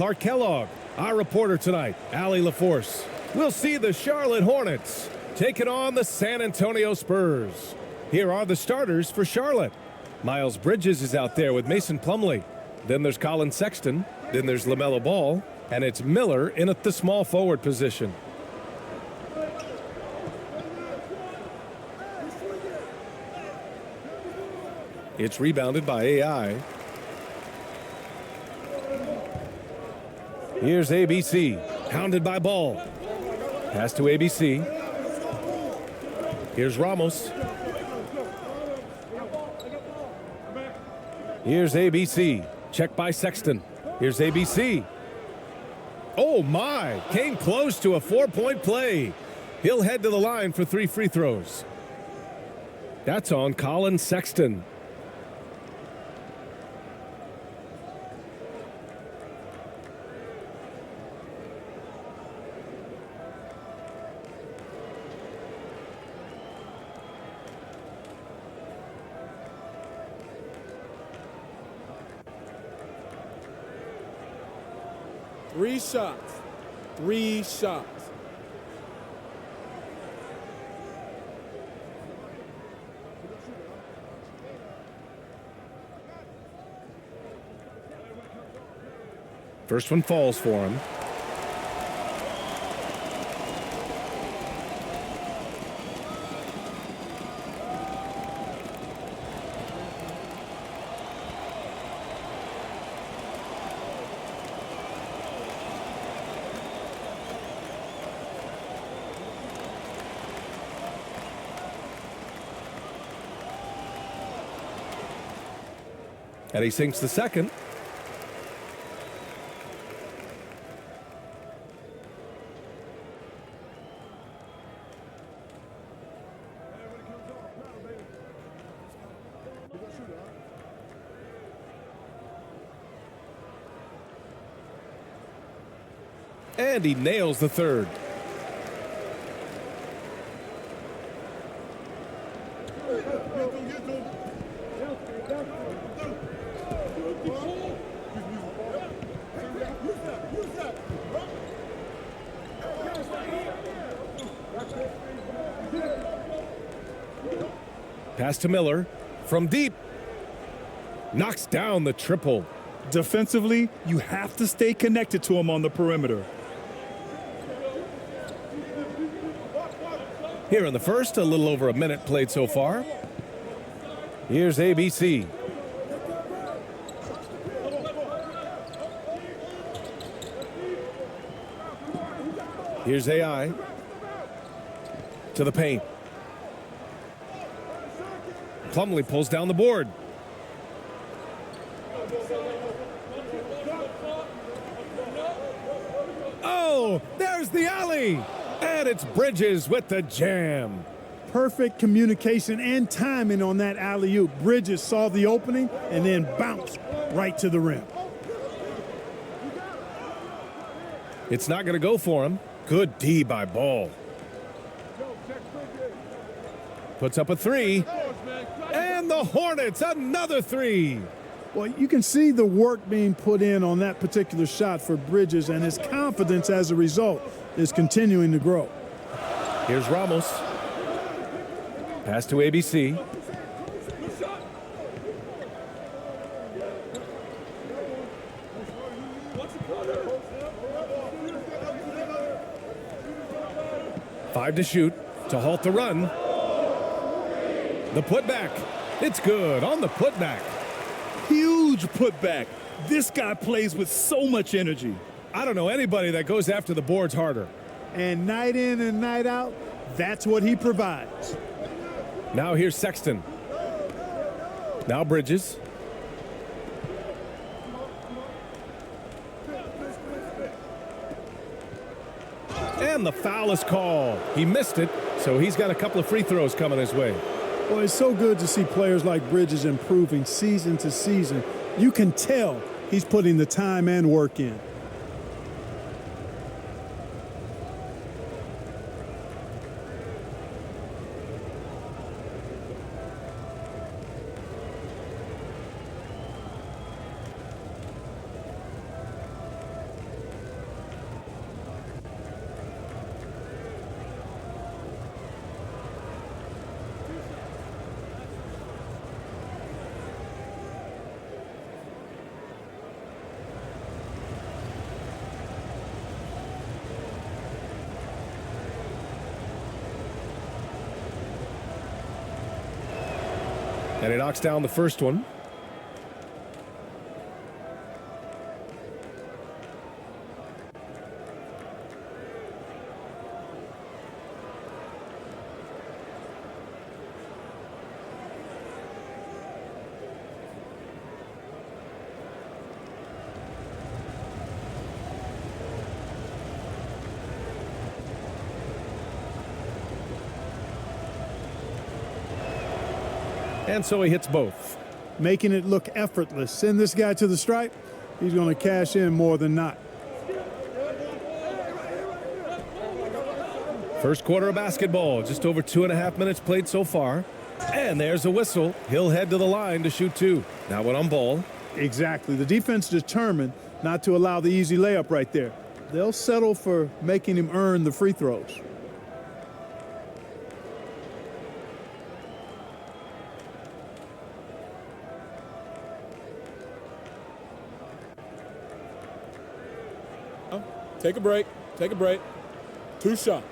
Clark Kellogg, our reporter tonight, Allie LaForce. We'll see the Charlotte Hornets taking on the San Antonio Spurs. Here are the starters for Charlotte. Miles Bridges is out there with Mason Plumlee. Then there's Colin Sexton. Then there's LaMelo Ball. And it's Miller in at the small forward position. It's rebounded by AI. Here's ABC, hounded by Ball. Pass to ABC. Here's Ramos. Here's ABC, checked by Sexton. Here's ABC. Oh my, came close to a 4-point play. He'll head to the line for 3 free throws. That's on Colin Sexton. Three shots. First one falls for him. And he sinks the second. And he nails the third. Pass to Miller from deep. Knocks down the triple. Defensively, you have to stay connected to him on the perimeter. Here in the first, a little over a minute played so far. Here's ABC. Here's AI. To the paint. Plumlee pulls down the board. Oh, there's the alley. And it's Bridges with the jam. Perfect communication and timing on that alley-oop. Bridges saw the opening and then bounced right to the rim. It's not going to go for him. Good D by Ball. Puts up a three. And the Hornets, another three. Well, you can see the work being put in on that particular shot for Bridges, and his confidence as a result is continuing to grow. Here's Ramos. Pass to ABC. Five to shoot to halt the run. The putback. It's good on the putback. Huge putback. This guy plays with so much energy. I don't know anybody that goes after the boards harder. And night in and night out, that's what he provides. Now here's Sexton. Now Bridges. And the foul is called. He missed it, so he's got a couple of free throws coming his way. Well, it's so good to see players like Bridges improving season to season. You can tell he's putting the time and work in. And he knocks down the first one. And so he hits both. Making it look effortless. Send this guy to the stripe, he's going to cash in more than not. First quarter of basketball, just over 2.5 minutes played so far. And there's a whistle. He'll head to the line to shoot two. Now one on ball. Exactly. The defense determined not to allow the easy layup right there. They'll settle for making him earn the free throws. Take a break. Take a break. 2 shots.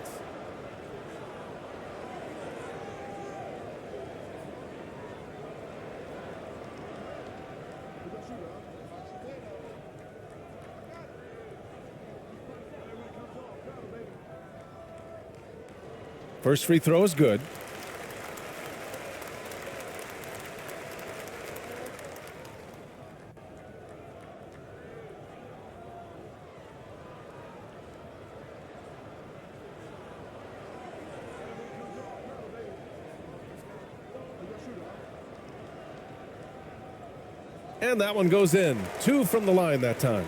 First free throw is good. And that one goes in. 2 from the line that time.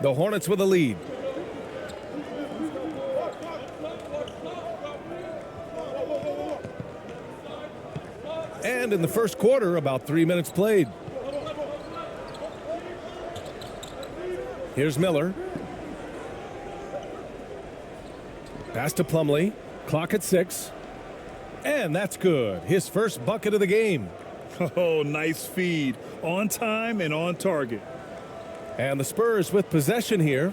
The Hornets with a lead. And in the first quarter, about 3 minutes played. Here's Miller. Pass to Plumlee. Clock at 6. And that's good. His first bucket of the game. Oh, nice feed. On time and on target. And the Spurs with possession here.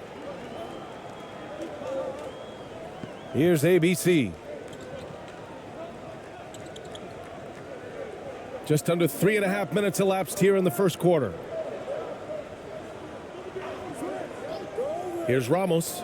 Here's ABC. Just under 3.5 minutes elapsed here in the first quarter. Here's Ramos.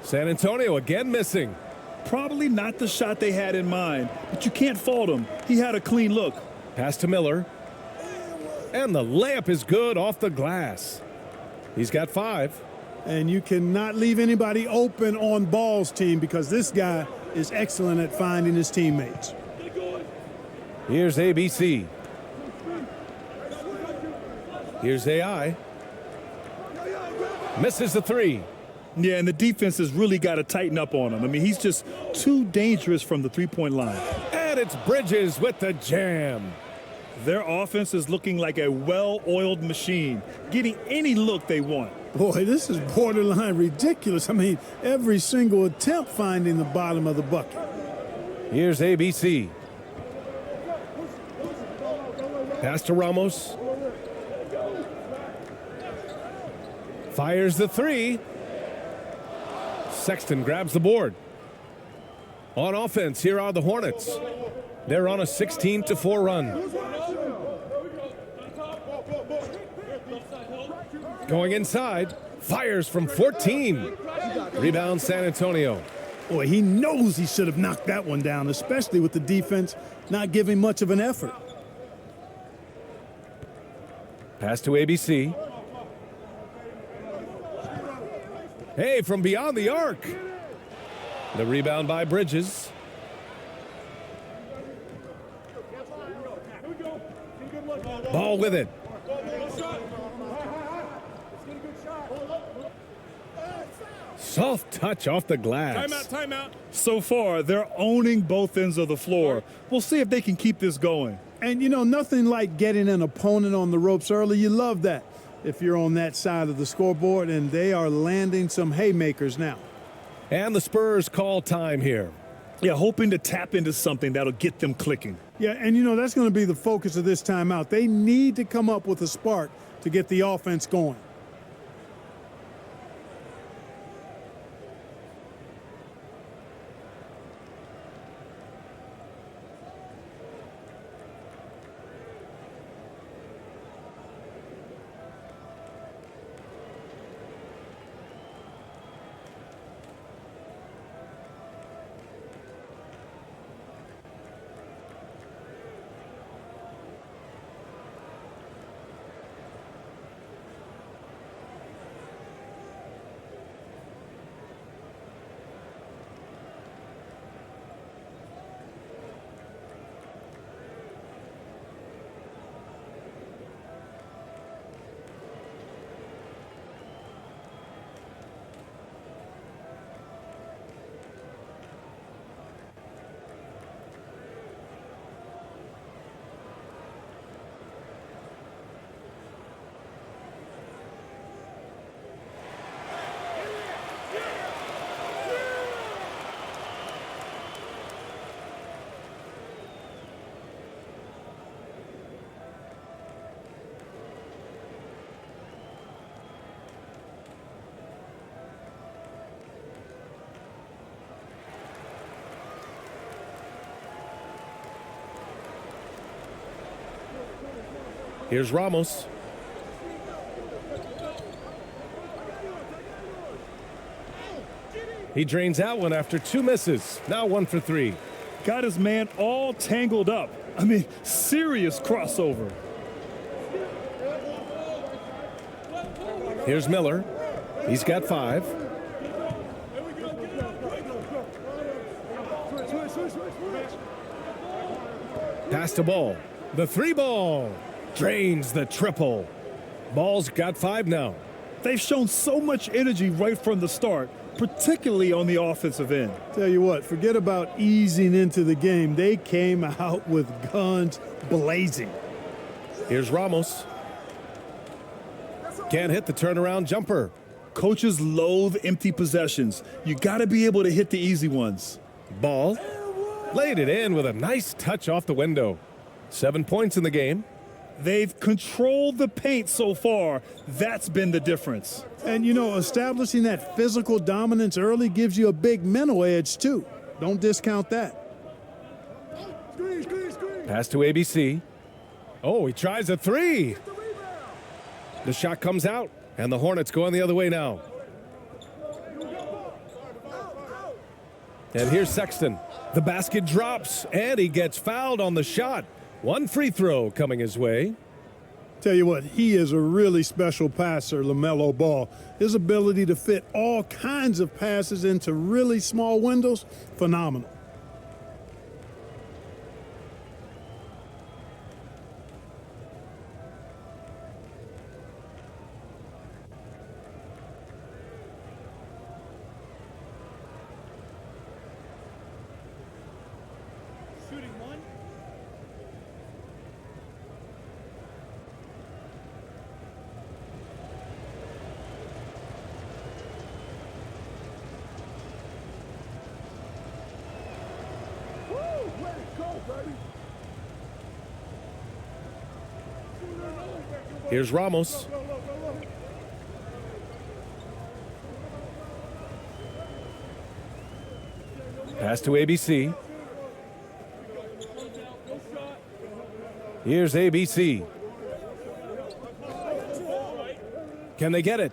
San Antonio again missing. Probably not the shot they had in mind, but you can't fault him. He had a clean look. Pass to Miller. And the layup is good off the glass. He's got 5. And you cannot leave anybody open on balls, team, because this guy is excellent at finding his teammates. Here's ABC. Here's AI. Misses the 3. Yeah, and the defense has really got to tighten up on him. I mean, he's just too dangerous from the three-point line. And it's Bridges with the jam. Their offense is looking like a well-oiled machine, getting any look they want. Boy, this is borderline ridiculous. I mean, every single attempt finding the bottom of the bucket. Here's ABC. Pass to Ramos. Fires the 3. Sexton grabs the board. On offense, here are the Hornets. They're on a 16-4 run. Going inside, fires from 14. Rebound San Antonio. Boy, he knows he should have knocked that one down, especially with the defense not giving much of an effort. Pass to ABC. Hey, from beyond the arc. The rebound by Bridges. Ball with it. Soft touch off the glass. Timeout. So far, they're owning both ends of the floor. We'll see if they can keep this going. And, you know, nothing like getting an opponent on the ropes early. You love that if you're on that side of the scoreboard, and they are landing some haymakers now. And the Spurs call time here. Yeah, hoping to tap into something that'll get them clicking. Yeah, and, you know, that's going to be the focus of this timeout. They need to come up with a spark to get the offense going. Here's Ramos. He drains out one after 2 misses. Now 1 for 3. Got his man all tangled up. I mean, serious crossover. Here's Miller. He's got 5. Pass to Ball. The 3 ball. Drains the triple. Ball's got 5 now. They've shown so much energy right from the start, particularly on the offensive end. Tell you what, forget about easing into the game. They came out with guns blazing. Here's Ramos. Can't hit the turnaround jumper. Coaches loathe empty possessions. You got to be able to hit the easy ones. Ball. Laid it in with a nice touch off the window. 7 points in the game. They've controlled the paint so far. That's been the difference. And, you know, establishing that physical dominance early gives you a big mental edge, too. Don't discount that. Pass to ABC. Oh, he tries a 3. The shot comes out, and the Hornets going the other way now. And here's Sexton. The basket drops, and he gets fouled on the shot. 1 free throw coming his way. Tell you what, he is a really special passer, LaMelo Ball. His ability to fit all kinds of passes into really small windows, phenomenal. Here's Ramos. Pass to ABC. Here's ABC. Can they get it?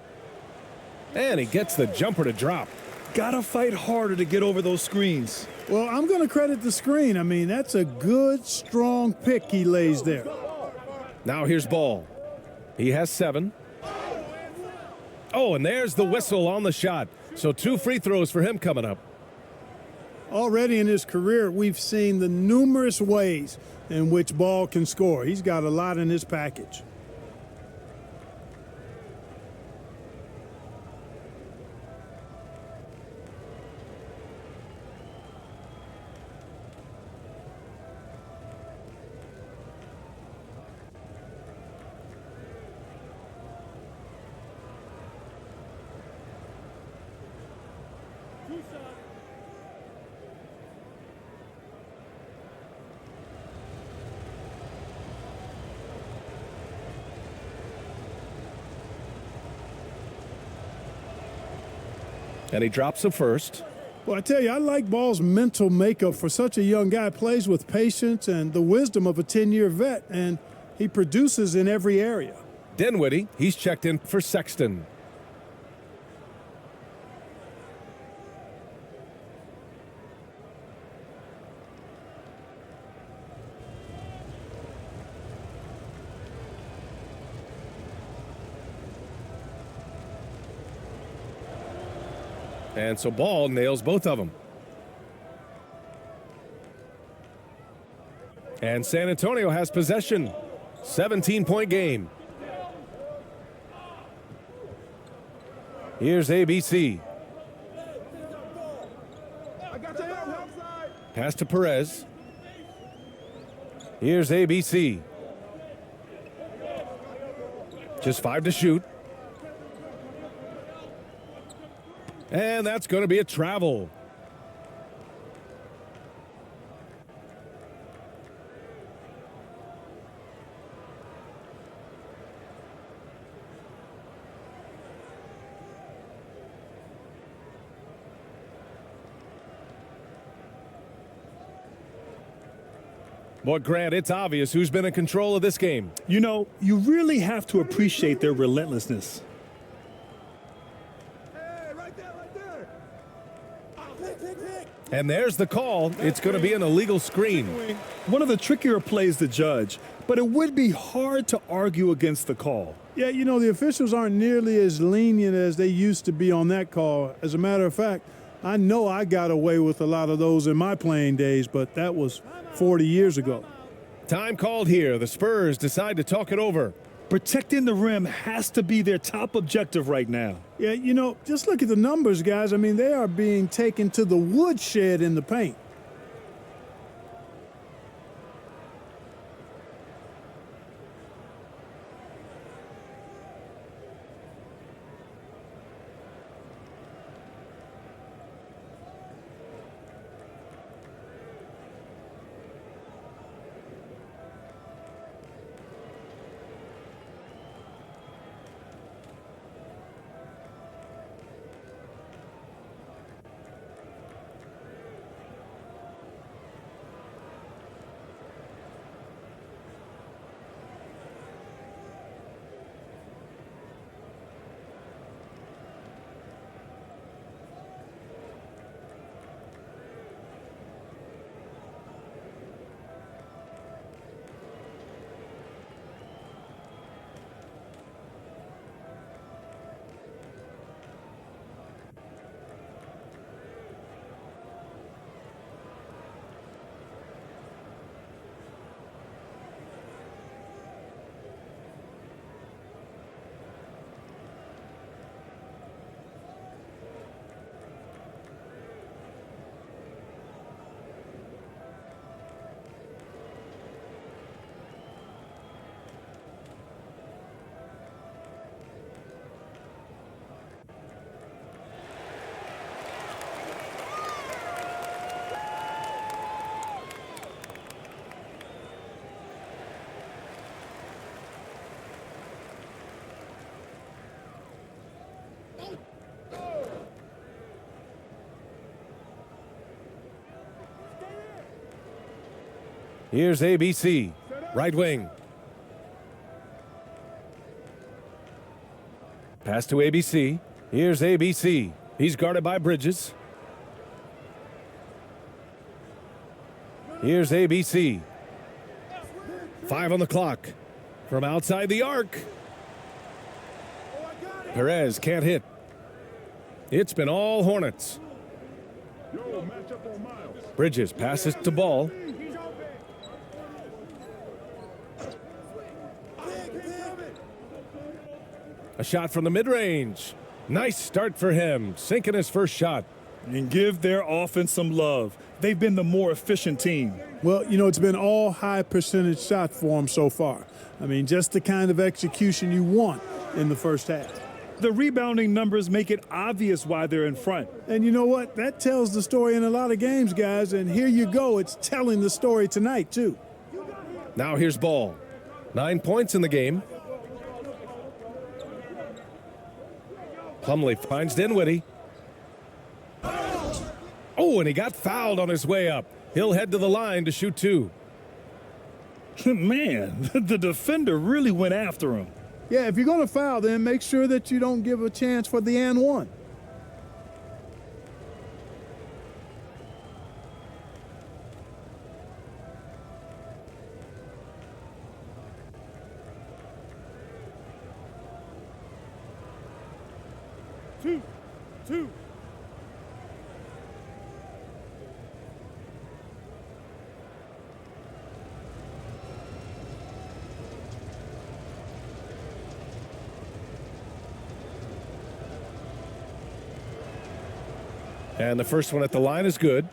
And he gets the jumper to drop. Gotta fight harder to get over those screens. Well, I'm going to credit the screen. I mean, that's a good, strong pick he lays there. Now here's Ball. He has 7. Oh, and there's the whistle on the shot. So 2 free throws for him coming up. Already in his career, we've seen the numerous ways in which Ball can score. He's got a lot in his package. And he drops the first. Well, I tell you, I like Ball's mental makeup for such a young guy. Plays with patience and the wisdom of a 10-year vet, and he produces in every area. Dinwiddie, he's checked in for Sexton. And so Ball nails both of them. And San Antonio has possession. 17-point game. Here's ABC. Pass to Perez. Here's ABC. Just 5 to shoot. And that's going to be a travel. Boy, Grant, it's obvious who's been in control of this game. You know, you really have to appreciate their relentlessness. And there's the call. It's going to be an illegal screen. One of the trickier plays to judge, but it would be hard to argue against the call. Yeah, you know, the officials aren't nearly as lenient as they used to be on that call. As a matter of fact, I know I got away with a lot of those in my playing days, but that was 40 years ago. Time called here. The Spurs decide to talk it over. Protecting the rim has to be their top objective right now. Yeah, you know, just look at the numbers, guys. I mean, they are being taken to the woodshed in the paint. Here's ABC, right wing. Pass to ABC. Here's ABC. He's guarded by Bridges. Here's ABC. 5 on the clock. From outside the arc. Perez can't hit. It's been all Hornets. Bridges passes to Ball. A shot from the mid-range. Nice start for him, sinking his first shot. And give their offense some love. They've been the more efficient team. Well, you know, it's been all high percentage shot for them so far. I mean, just the kind of execution you want in the first half. The rebounding numbers make it obvious why they're in front. And you know what? That tells the story in a lot of games, guys. And here you go. It's telling the story tonight, too. Now here's Ball. 9 points in the game. Plumlee finds Dinwiddie. Oh, and he got fouled on his way up. He'll head to the line to shoot 2. Man, the defender really went after him. Yeah, if you're going to foul, then make sure that you don't give a chance for the and one. Two. And the first one at the line is good.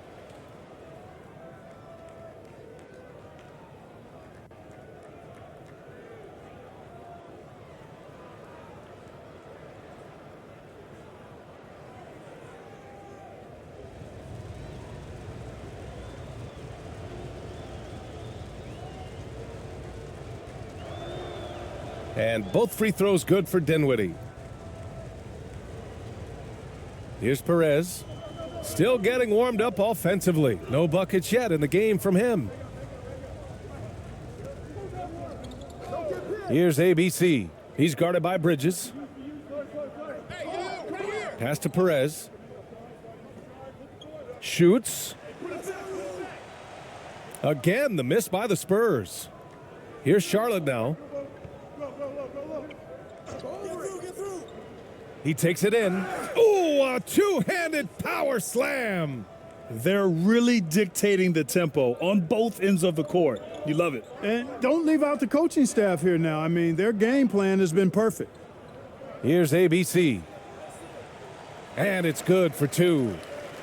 And both free throws good for Dinwiddie. Here's Perez. Still getting warmed up offensively. No buckets yet in the game from him. Here's ABC. He's guarded by Bridges. Pass to Perez. Shoots. Again, the miss by the Spurs. Here's Charlotte now. He takes it in. Ooh, a two-handed power slam. They're really dictating the tempo on both ends of the court. You love it. And don't leave out the coaching staff here now. I mean, their game plan has been perfect. Here's ABC. And it's good for two.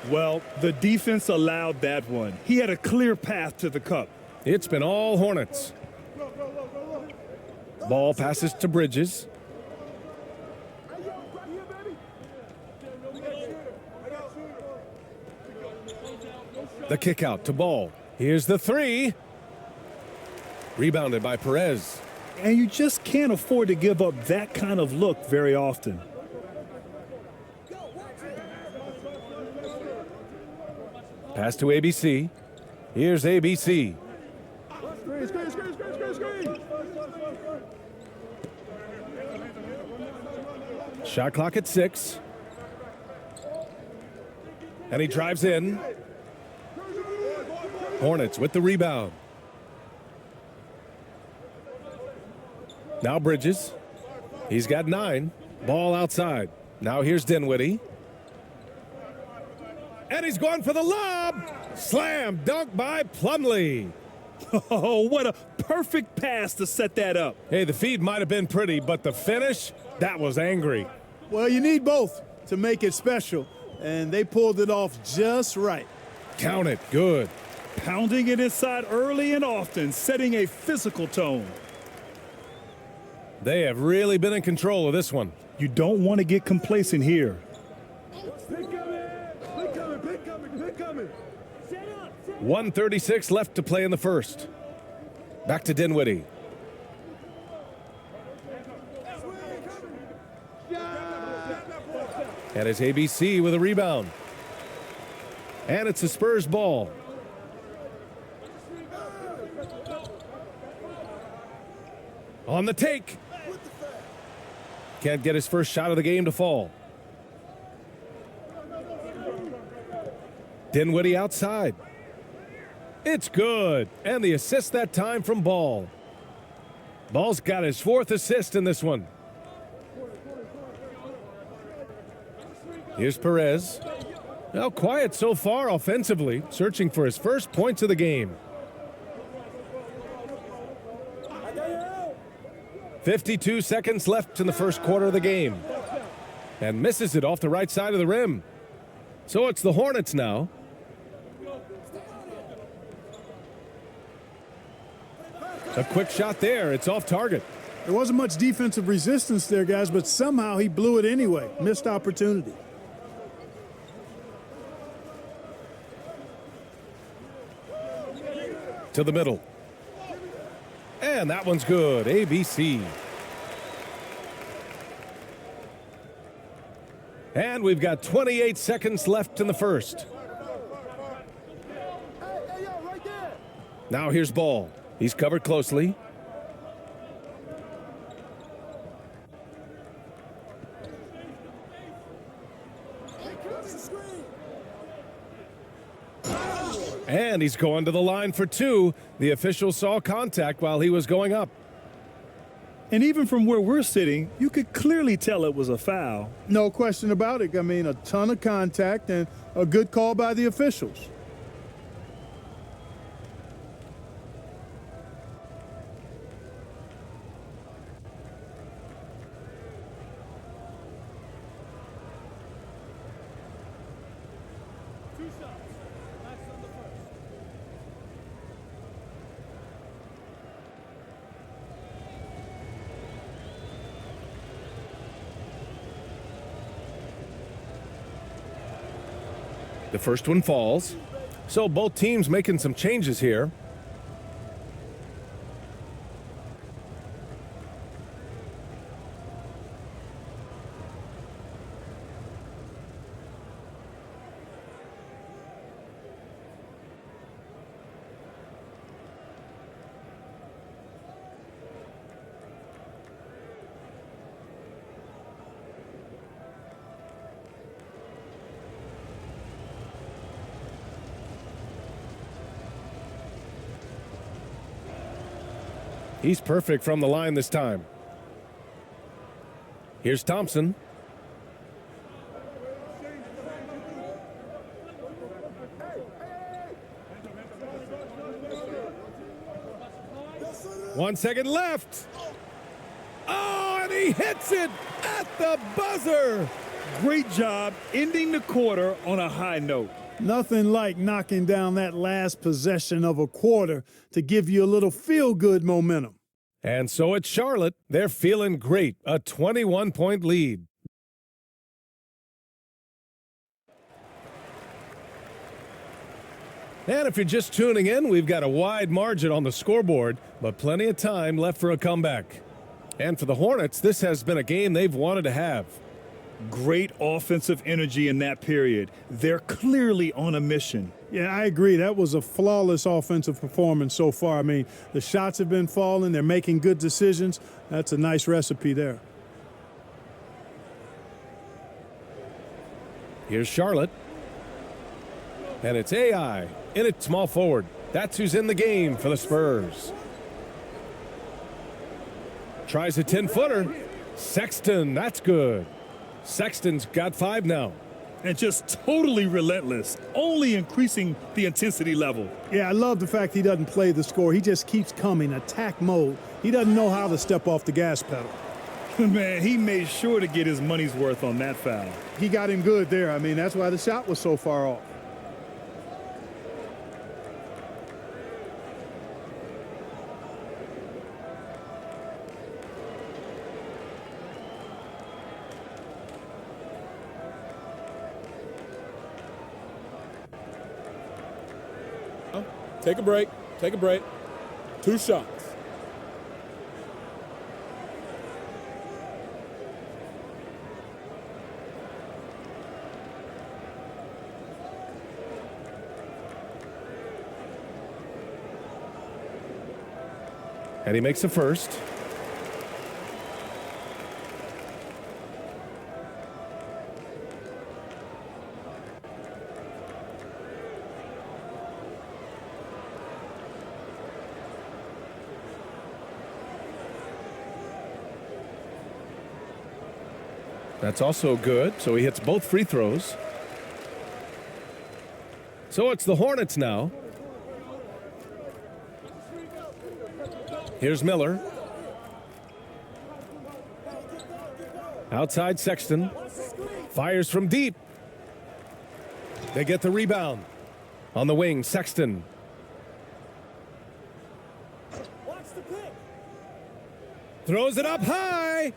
Well, the defense allowed that one. He had a clear path to the cup. It's been all Hornets. Ball passes to Bridges. The kick out to Ball. Here's the three. Rebounded by Perez. And you just can't afford to give up that kind of look very often. Pass to ABC. Here's ABC. Shot clock at 6. And he drives in. Hornets with the rebound. Now Bridges. He's got 9. Ball outside. Now here's Dinwiddie. And he's going for the lob. Slam dunk by Plumlee. Oh, what a perfect pass to set that up. Hey, the feed might have been pretty, but the finish, that was angry. Well, you need both to make it special, and they pulled it off just right. Count it. Good. Pounding it inside early and often, setting a physical tone. They have really been in control of this one. You don't want to get complacent here. 1:36 left to play in the first. Back to Dinwiddie. And it's ABC with a rebound. And it's the Spurs ball. On the take. Can't get his first shot of the game to fall. Dinwiddie outside. It's good. And the assist that time from Ball. Ball's got his 4th assist in this one. Here's Perez. Well, quiet so far offensively, searching for his first points of the game. 52 seconds left in the first quarter of the game. And misses it off the right side of the rim. So it's the Hornets now. A quick shot there. It's off target. There wasn't much defensive resistance there, guys, but somehow he blew it anyway. Missed opportunity. To the middle. And that one's good. ABC. And we've got 28 seconds left in the first. Now here's Ball. He's covered closely. And he's going to the line for 2. The official saw contact while he was going up. And even from where we're sitting, you could clearly tell it was a foul. No question about it. I mean, a ton of contact and a good call by the officials. The first one falls. So both teams making some changes here. He's perfect from the line this time. Here's Thompson. One second left. Oh, and he hits it at the buzzer. Great job ending the quarter on a high note. Nothing like knocking down that last possession of a quarter to give you a little feel-good momentum. And so it's Charlotte. They're feeling great. A 21-point lead. And if you're just tuning in, we've got a wide margin on the scoreboard, but plenty of time left for a comeback. And for the Hornets, this has been a game they've wanted to have. Great offensive energy in that period. They're clearly on a mission. Yeah, I agree. That was a flawless offensive performance so far. I mean, the shots have been falling. They're making good decisions. That's a nice recipe there. Here's Charlotte. And it's AI in at small forward. That's who's in the game for the Spurs. Tries a 10-footer. Sexton, that's good. Sexton's got 5 now. And just totally relentless, only increasing the intensity level. Yeah, I love the fact he doesn't play the score. He just keeps coming, attack mode. He doesn't know how to step off the gas pedal. Man, he made sure to get his money's worth on that foul. He got him good there. I mean, that's why the shot was so far off. Take a break. Take a break. 2 shots. And he makes the first. That's also good, so he hits both free throws. So it's the Hornets now. Here's Miller. Outside Sexton. Fires from deep. They get the rebound. On the wing, Sexton. Throws it up high.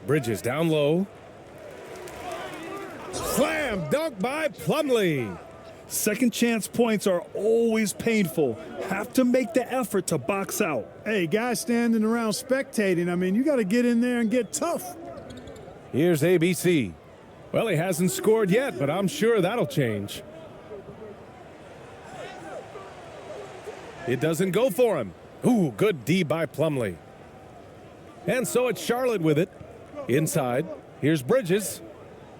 Bridges down low. Slam dunk by Plumlee. Second chance points are always painful. Have to make the effort to box out. Hey, guys standing around spectating, I mean, you got to get in there and get tough. Here's ABC. Well, he hasn't scored yet, but I'm sure that'll change. It doesn't go for him. Ooh, good D by Plumlee. And so it's Charlotte with it. Inside, here's Bridges,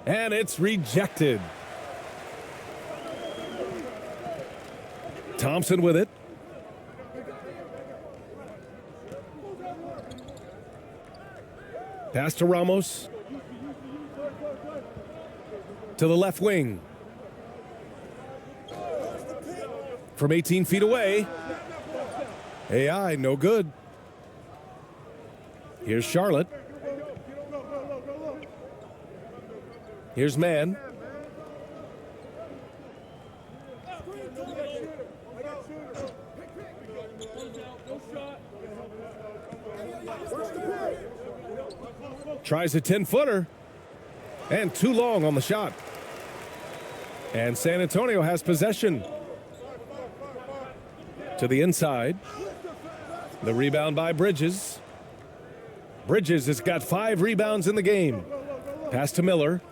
and it's rejected. Thompson with it. Pass to Ramos. To the left wing. From 18 feet away. AI, no good. Here's Charlotte. Here's Mann. Tries a 10-footer. And too long on the shot. And San Antonio has possession. To the inside. The rebound by Bridges. Bridges has got 5 rebounds in the game. Pass to Miller.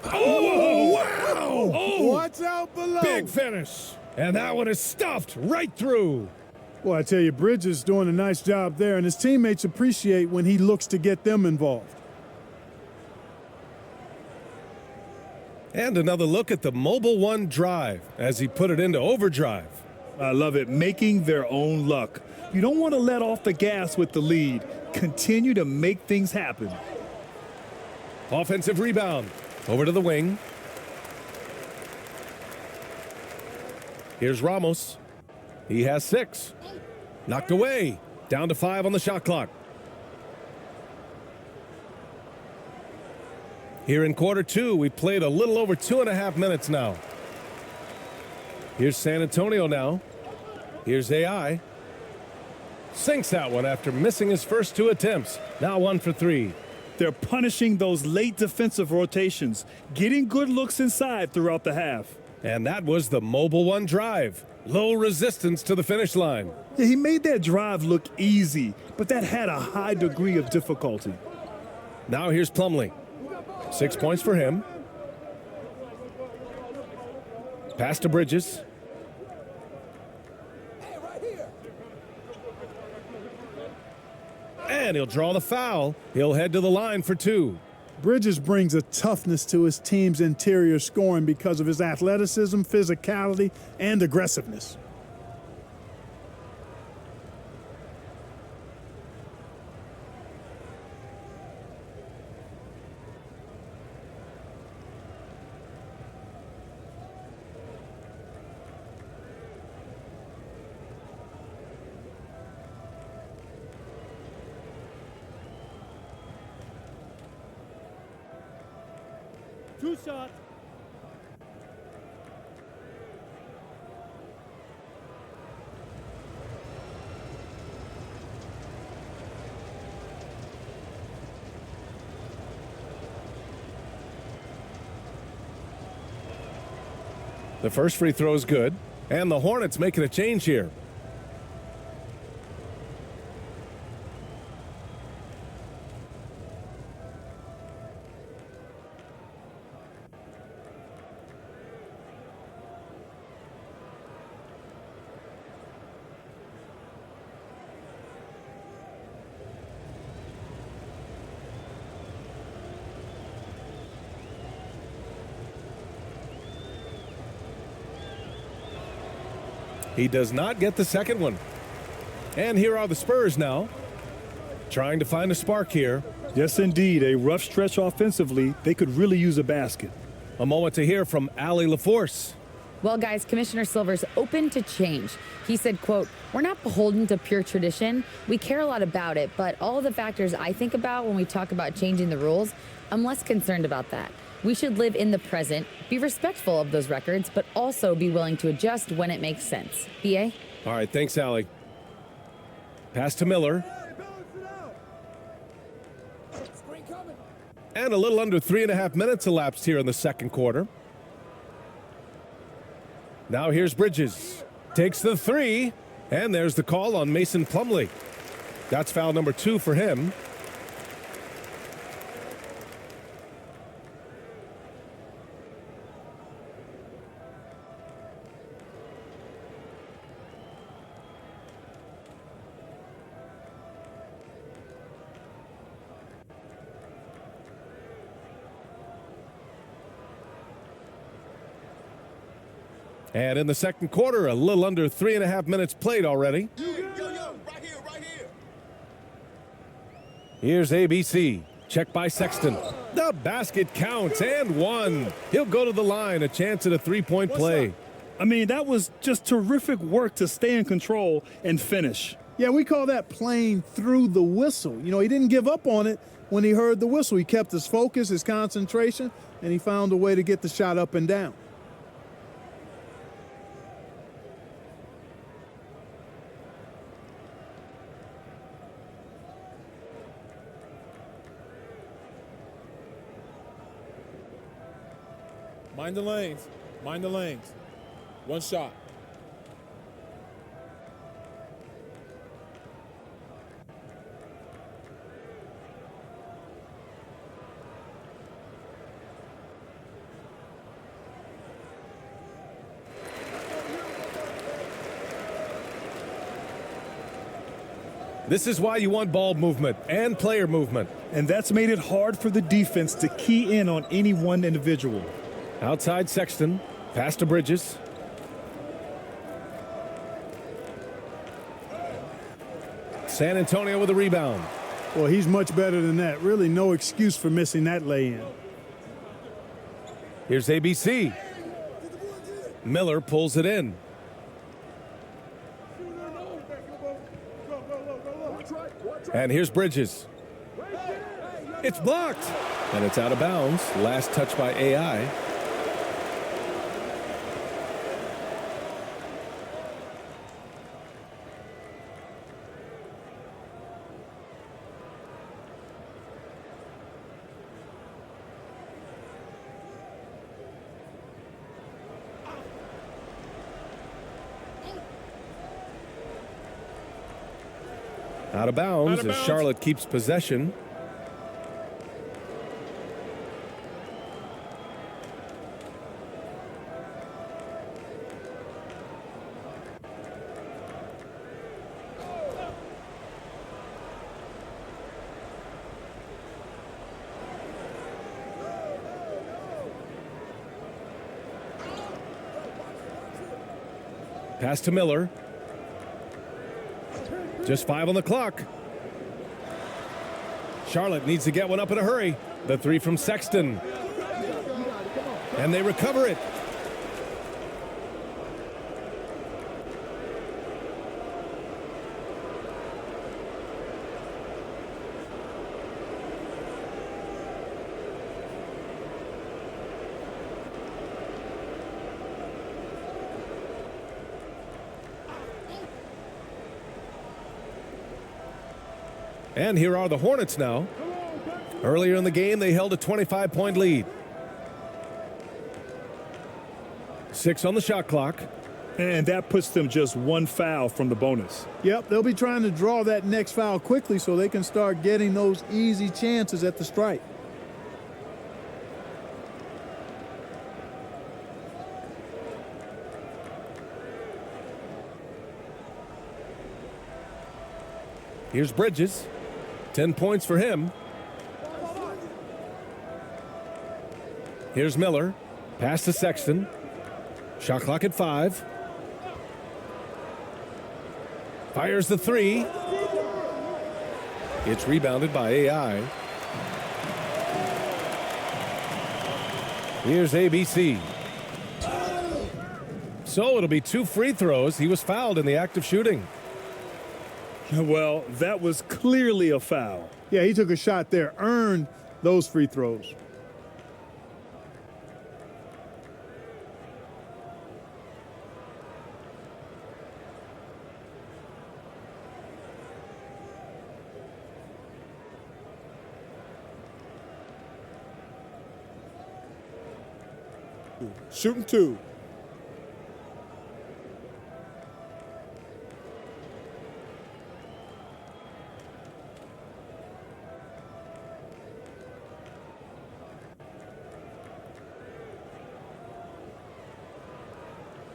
Oh, wow! Oh, What's out below? big finish. And that one is stuffed right through. Well, I tell you, Bridges doing a nice job there, and his teammates appreciate when he looks to get them involved. And another look at the Mobile One drive as he put it into overdrive. I love it. Making their own luck. You don't want to let off the gas with the lead. Continue to make things happen. Offensive rebound. Over to the wing. Here's Ramos. He has 6. Knocked away. Down to 5 on the shot clock. Here in quarter 2, we've played a little over 2.5 minutes now. Here's San Antonio now. Here's AI. Sinks that one after missing his first 2 attempts. Now 1 for 3. They're punishing those late defensive rotations, getting good looks inside throughout the half. And that was the mobile 1 drive. Low resistance to the finish line. Yeah, he made that drive look easy, but that had a high degree of difficulty. Now here's Plumlee. 6 points for him. Pass to Bridges. And he'll draw the foul. He'll head to the line for 2. Bridges brings a toughness to his team's interior scoring because of his athleticism, physicality, and aggressiveness. Two shots. The first free throw is good. And the Hornets making a change here. He does not get the second one. And here are the Spurs now, trying to find a spark here. Yes, indeed. A rough stretch offensively. They could really use a basket. A moment to hear from Ali LaForce. Well, guys, Commissioner Silver's open to change. He said, quote, "We're not beholden to pure tradition. We care a lot about it, but all the factors I think about when we talk about changing the rules, I'm less concerned about that. We should live in the present, be respectful of those records, but also be willing to adjust when it makes sense." BA? All right, thanks, Ali. Pass to Miller. And a little under 3.5 minutes elapsed here in the second quarter. Now here's Bridges. Takes the 3, and there's the call on Mason Plumlee. That's foul number 2 for him. And in the second quarter, a little under 3.5 minutes played already. Right here. Here's ABC. Check by Sexton. The basket counts and 1. He'll go to the line, a chance at a 3-point play. I mean, that was just terrific work to stay in control and finish. Yeah, we call that playing through the whistle. You know, he didn't give up on it when he heard the whistle. He kept his focus, his concentration, and he found a way to get the shot up and down. Mind the lanes. Mind the lanes. One shot. This is why you want ball movement and player movement. And that's made it hard for the defense to key in on any one individual. Outside Sexton. Pass to Bridges. San Antonio with a rebound. Well, he's much better than that. Really no excuse for missing that lay-in. Here's ABC. Miller pulls it in. And here's Bridges. It's blocked. And it's out of bounds. Last touch by AI. Out of bounds as Charlotte keeps possession. Pass to Miller. Just 5 on the clock. Charlotte needs to get one up in a hurry. The 3 from Sexton. And they recover it. And here are the Hornets now. Earlier in the game, they held a 25-point lead. 6 on the shot clock. And that puts them just 1 foul from the bonus. Yep, they'll be trying to draw that next foul quickly so they can start getting those easy chances at the stripe. Here's Bridges. 10 points for him. Here's Miller. Pass to Sexton. Shot clock at 5. Fires the 3. It's rebounded by AI. Here's ABC. So it'll be 2 free throws. He was fouled in the act of shooting. Well, that was clearly a foul. Yeah, he took a shot there, earned those free throws. Shooting 2.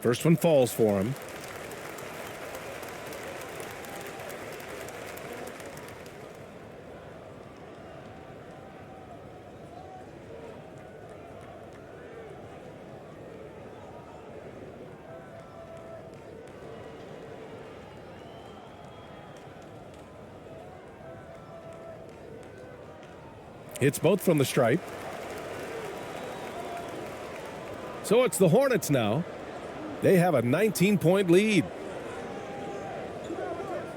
First one falls for him. Hits both from the stripe. So it's the Hornets now. They have a 19-point lead.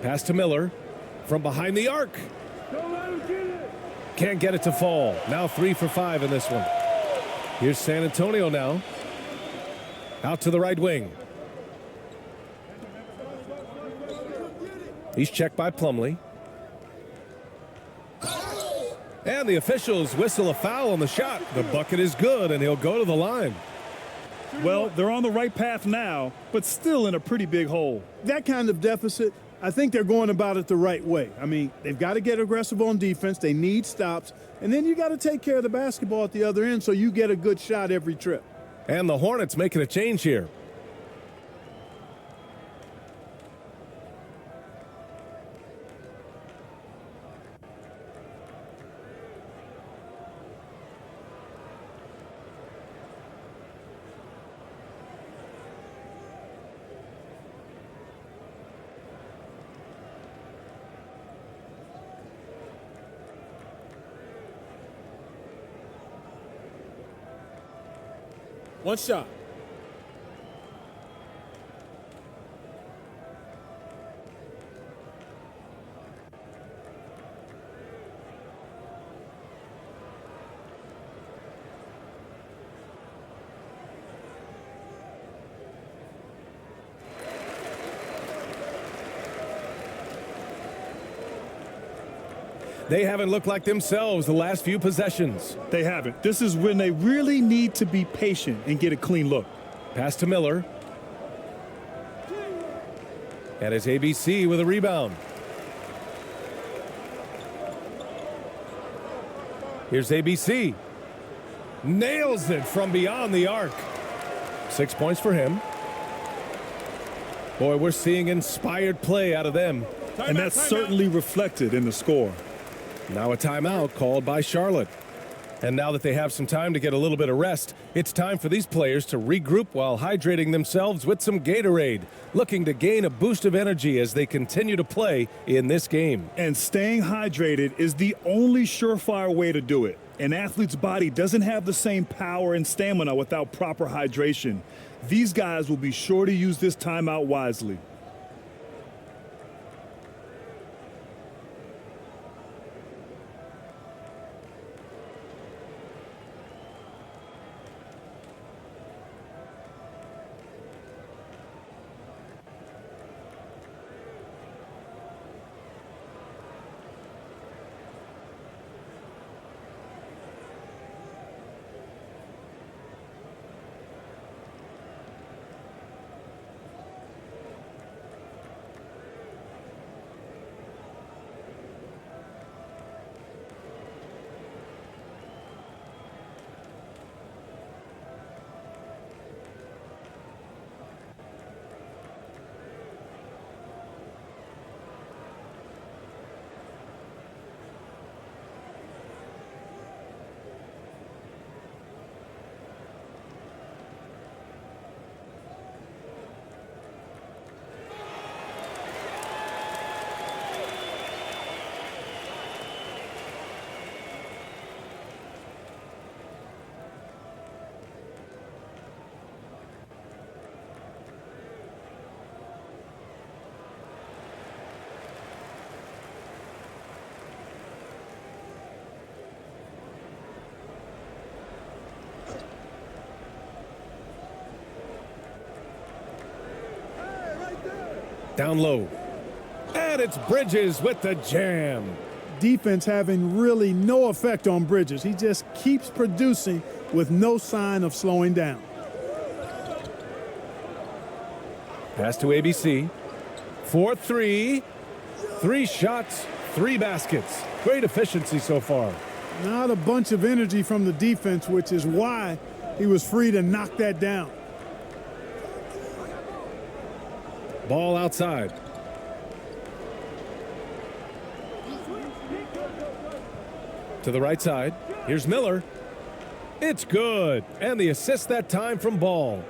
Pass to Miller from behind the arc. Can't get it to fall. Now 3 for 5 in this one. Here's San Antonio now. Out to the right wing. He's checked by Plumlee. And the officials whistle a foul on the shot. The bucket is good, and he'll go to the line. Well, they're on the right path now, but still in a pretty big hole. That kind of deficit, I think they're going about it the right way. I mean, they've got to get aggressive on defense. They need stops. And then you got to take care of the basketball at the other end so you get a good shot every trip. And the Hornets making a change here. One shot. They haven't looked like themselves the last few possessions. They haven't. This is when they really need to be patient and get a clean look. Pass to Miller. And it's ABC with a rebound. Here's ABC. Nails it from beyond the arc. 6 points for him. Boy, we're seeing inspired play out of them. And that's certainly reflected in the score. Now a timeout called by Charlotte. And now that they have some time to get a little bit of rest, it's time for these players to regroup while hydrating themselves with some Gatorade, looking to gain a boost of energy as they continue to play in this game. And staying hydrated is the only surefire way to do it. An athlete's body doesn't have the same power and stamina without proper hydration. These guys will be sure to use this timeout wisely. Down low. And it's Bridges with the jam. Defense having really no effect on Bridges. He just keeps producing with no sign of slowing down. Pass to ABC. 4-3. 3 shots, 3 baskets. Great efficiency so far. Not a bunch of energy from the defense, which is why he was free to knock that down. Ball outside. To the right side. Here's Miller. It's good. And the assist that time from Ball.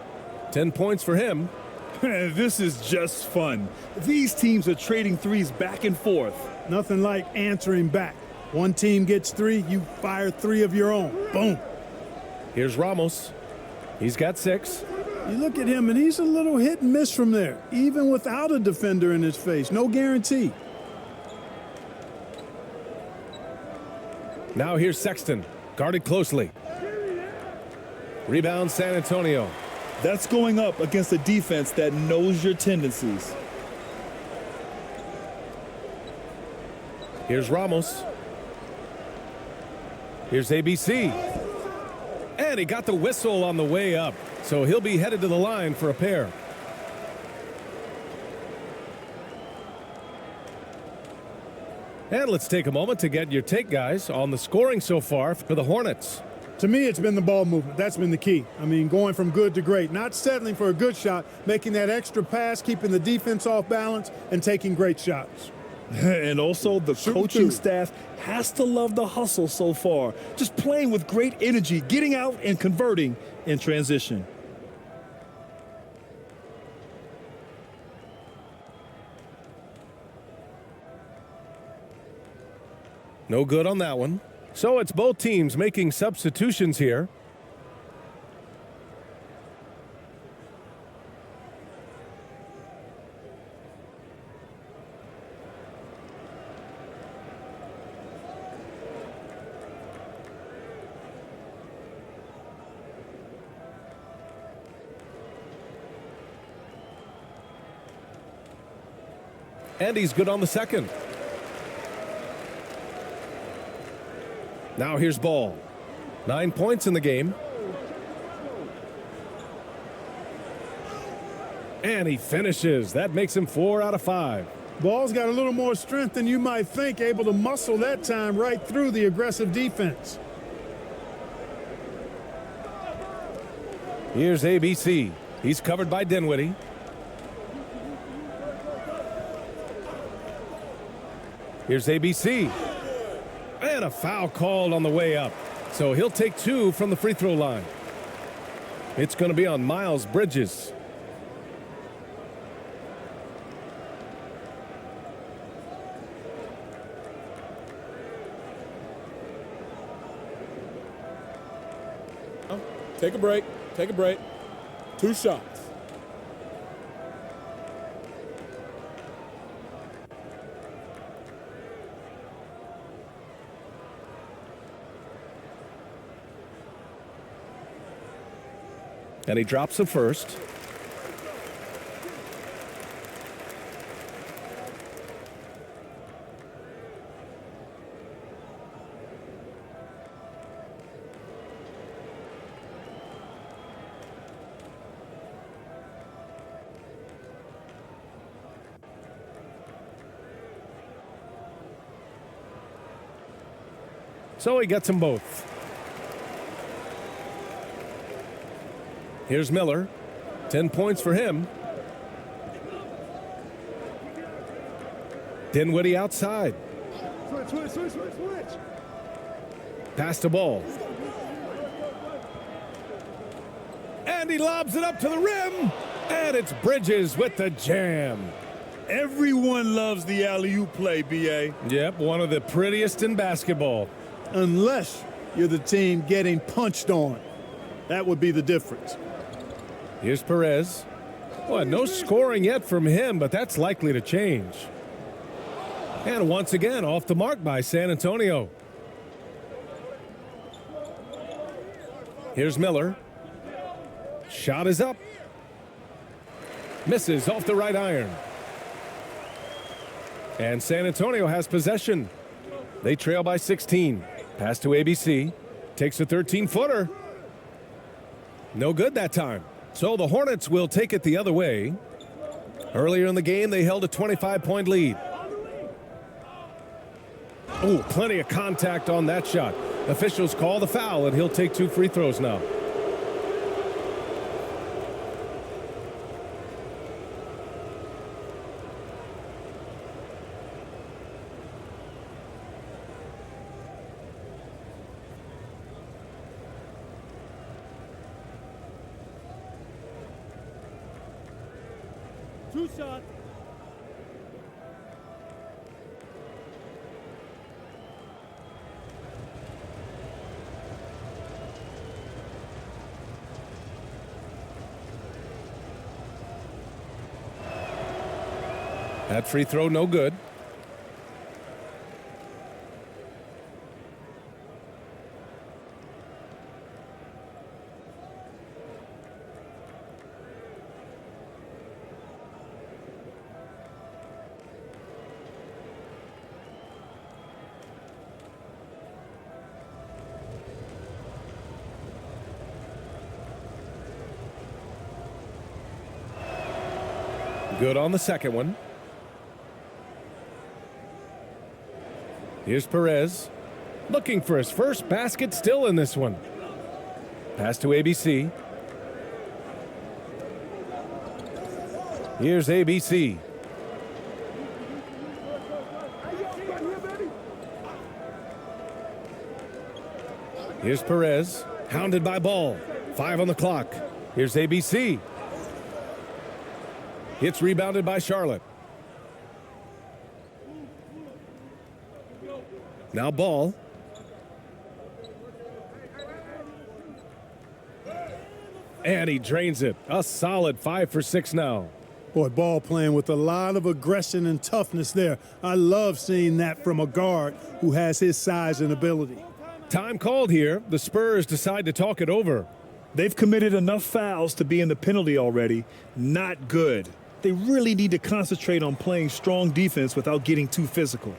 10 points for him. This is just fun. These teams are trading threes back and forth. Nothing like answering back. One team gets 3, you fire 3 of your own. Boom. Here's Ramos. He's got 6. You look at him, and he's a little hit and miss from there, even without a defender in his face. No guarantee. Now here's Sexton, guarded closely. Rebound San Antonio. That's going up against a defense that knows your tendencies. Here's Ramos. Here's ABC. And he got the whistle on the way up, so he'll be headed to the line for a pair. And let's take a moment to get your take, guys, on the scoring so far for the Hornets. To me, it's been the ball movement. That's been the key. I mean, going from good to great, not settling for a good shot, making that extra pass, keeping the defense off balance, and taking great shots. And also, the coaching staff has to love the hustle so far. Just playing with great energy, getting out and converting in transition. No good on that one. So it's both teams making substitutions here. And he's good on the second. Now here's ball. 9 points in the game. And he finishes. That makes him 4 out of 5. Ball's got a little more strength than you might think, able to muscle that time right through the aggressive defense. Here's ABC. He's covered by Dinwiddie. Here's ABC. And a foul called on the way up. So he'll take 2 from the free throw line. It's going to be on Miles Bridges. Take a break. Take a break. 2 shots. And he drops the first. So he gets them both. Here's Miller. 10 points for him. Dinwiddie outside. Switch. Pass the ball. And he lobs it up to the rim. And it's Bridges with the jam. Everyone loves the alley-oop play, B.A. Yep, one of the prettiest in basketball. Unless you're the team getting punched on. That would be the difference. Here's Perez. Well, no scoring yet from him, but that's likely to change. And once again, off the mark by San Antonio. Here's Miller. Shot is up. Misses off the right iron. And San Antonio has possession. They trail by 16. Pass to ABC. Takes a 13-footer. No good that time. So the Hornets will take it the other way. Earlier in the game, they held a 25-point lead. Oh, plenty of contact on that shot. Officials call the foul, and he'll take 2 free throws now. That free throw, no good. Good on the second one. Here's Perez, looking for his first basket still in this one. Pass to ABC. Here's ABC. Here's Perez, hounded by Ball. 5 on the clock. Here's ABC. It's rebounded by Charlotte. Now Ball. And he drains it. A solid 5 for 6 now. Boy, Ball playing with a lot of aggression and toughness there. I love seeing that from a guard who has his size and ability. Time called here. The Spurs decide to talk it over. They've committed enough fouls to be in the penalty already. Not good. They really need to concentrate on playing strong defense without getting too physical.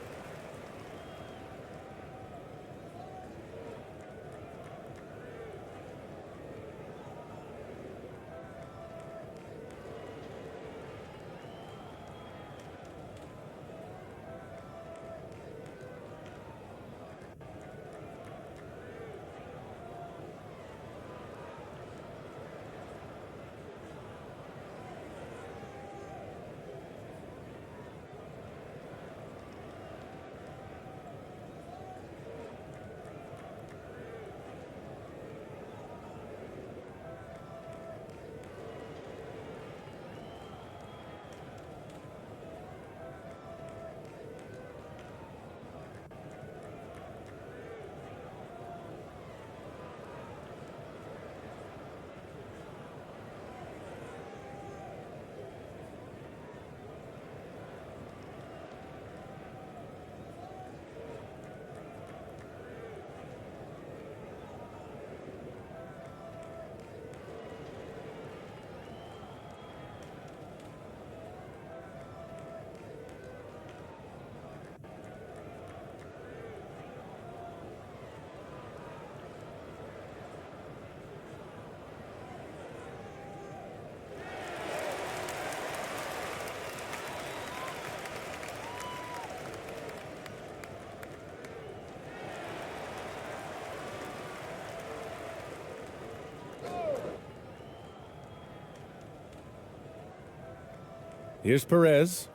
Here's Perez.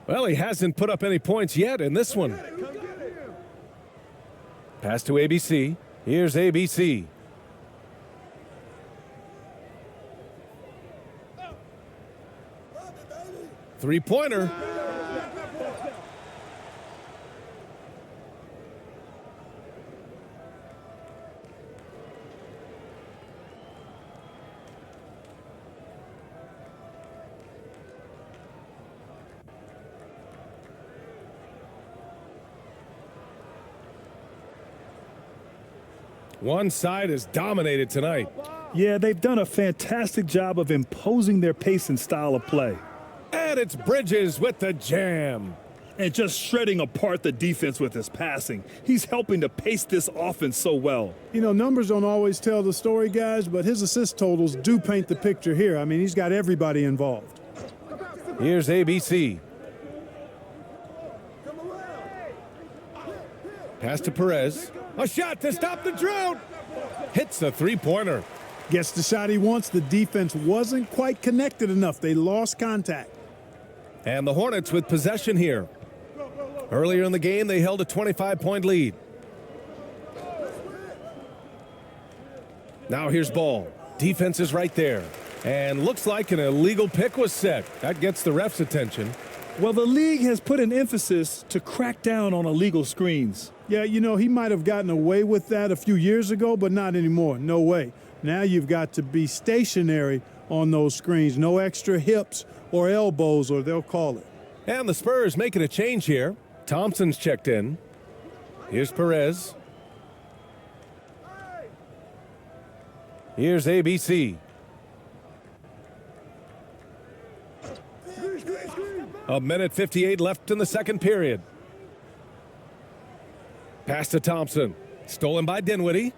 Well, he hasn't put up any points yet in this one. Pass to ABC. Here's ABC. Three-pointer. One side is dominated tonight. Yeah, they've done a fantastic job of imposing their pace and style of play. And it's Bridges with the jam. And just shredding apart the defense with his passing. He's helping to pace this offense so well. You know, numbers don't always tell the story, guys, but his assist totals do paint the picture here. I mean, he's got everybody involved. Here's ABC. Pass to Perez. A shot to stop the drought. Hits a three-pointer. Gets the shot he wants. The defense wasn't quite connected enough. They lost contact. And the Hornets with possession here. Earlier in the game, they held a 25-point lead. Now here's ball. Defense is right there. And looks like an illegal pick was set. That gets the ref's attention. Well, the league has put an emphasis to crack down on illegal screens. Yeah, you know, he might have gotten away with that a few years ago, but not anymore. No way. Now you've got to be stationary on those screens. No extra hips or elbows, or they'll call it. And the Spurs making a change here. Thompson's checked in. Here's Perez. Here's ABC. A minute 58 left in the second period. Pass to Thompson. Stolen by Dinwiddie.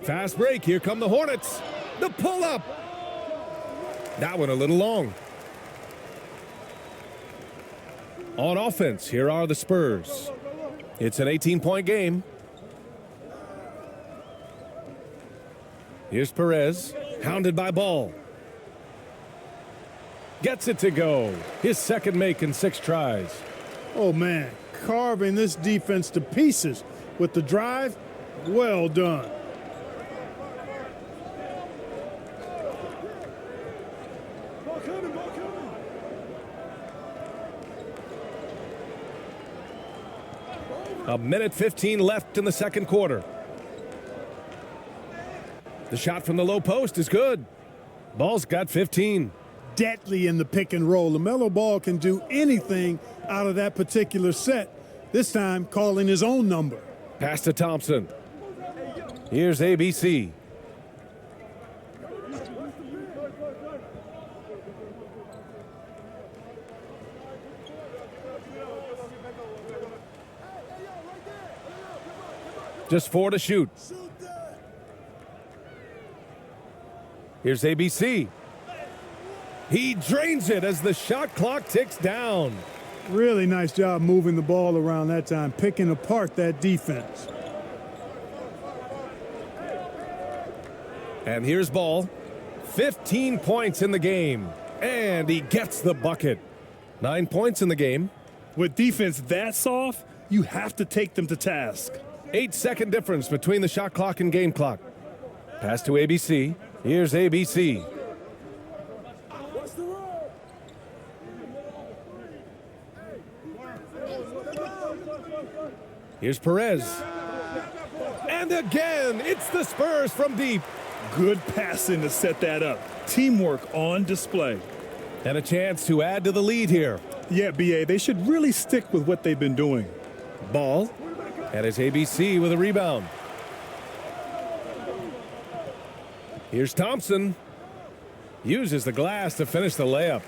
Fast break. Here come the Hornets. The pull-up. That one a little long. On offense, here are the Spurs. It's an 18-point game. Here's Perez. Hounded by Ball. Gets it to go. His second make in 6 tries. Oh, man. Carving this defense to pieces with the drive. Well done. A minute 15 left in the second quarter. The shot from the low post is good. Ball's got 15. Deadly in the pick and roll. LaMelo Ball can do anything out of that particular set. This time calling his own number. Pass to Thompson. Here's ABC. Just 4 to shoot. Here's ABC. He drains it as the shot clock ticks down. Really nice job moving the ball around that time, picking apart that defense. And here's ball. 15 points in the game. And he gets the bucket. 9 points in the game. With defense that soft, you have to take them to task. 8-second difference between the shot clock and game clock. Pass to ABC. Here's ABC. Here's Perez. And again, it's the Spurs from deep. Good passing to set that up. Teamwork on display. And a chance to add to the lead here. Yeah, BA, they should really stick with what they've been doing. Ball. And it's ABC with a rebound. Here's Thompson. Uses the glass to finish the layup.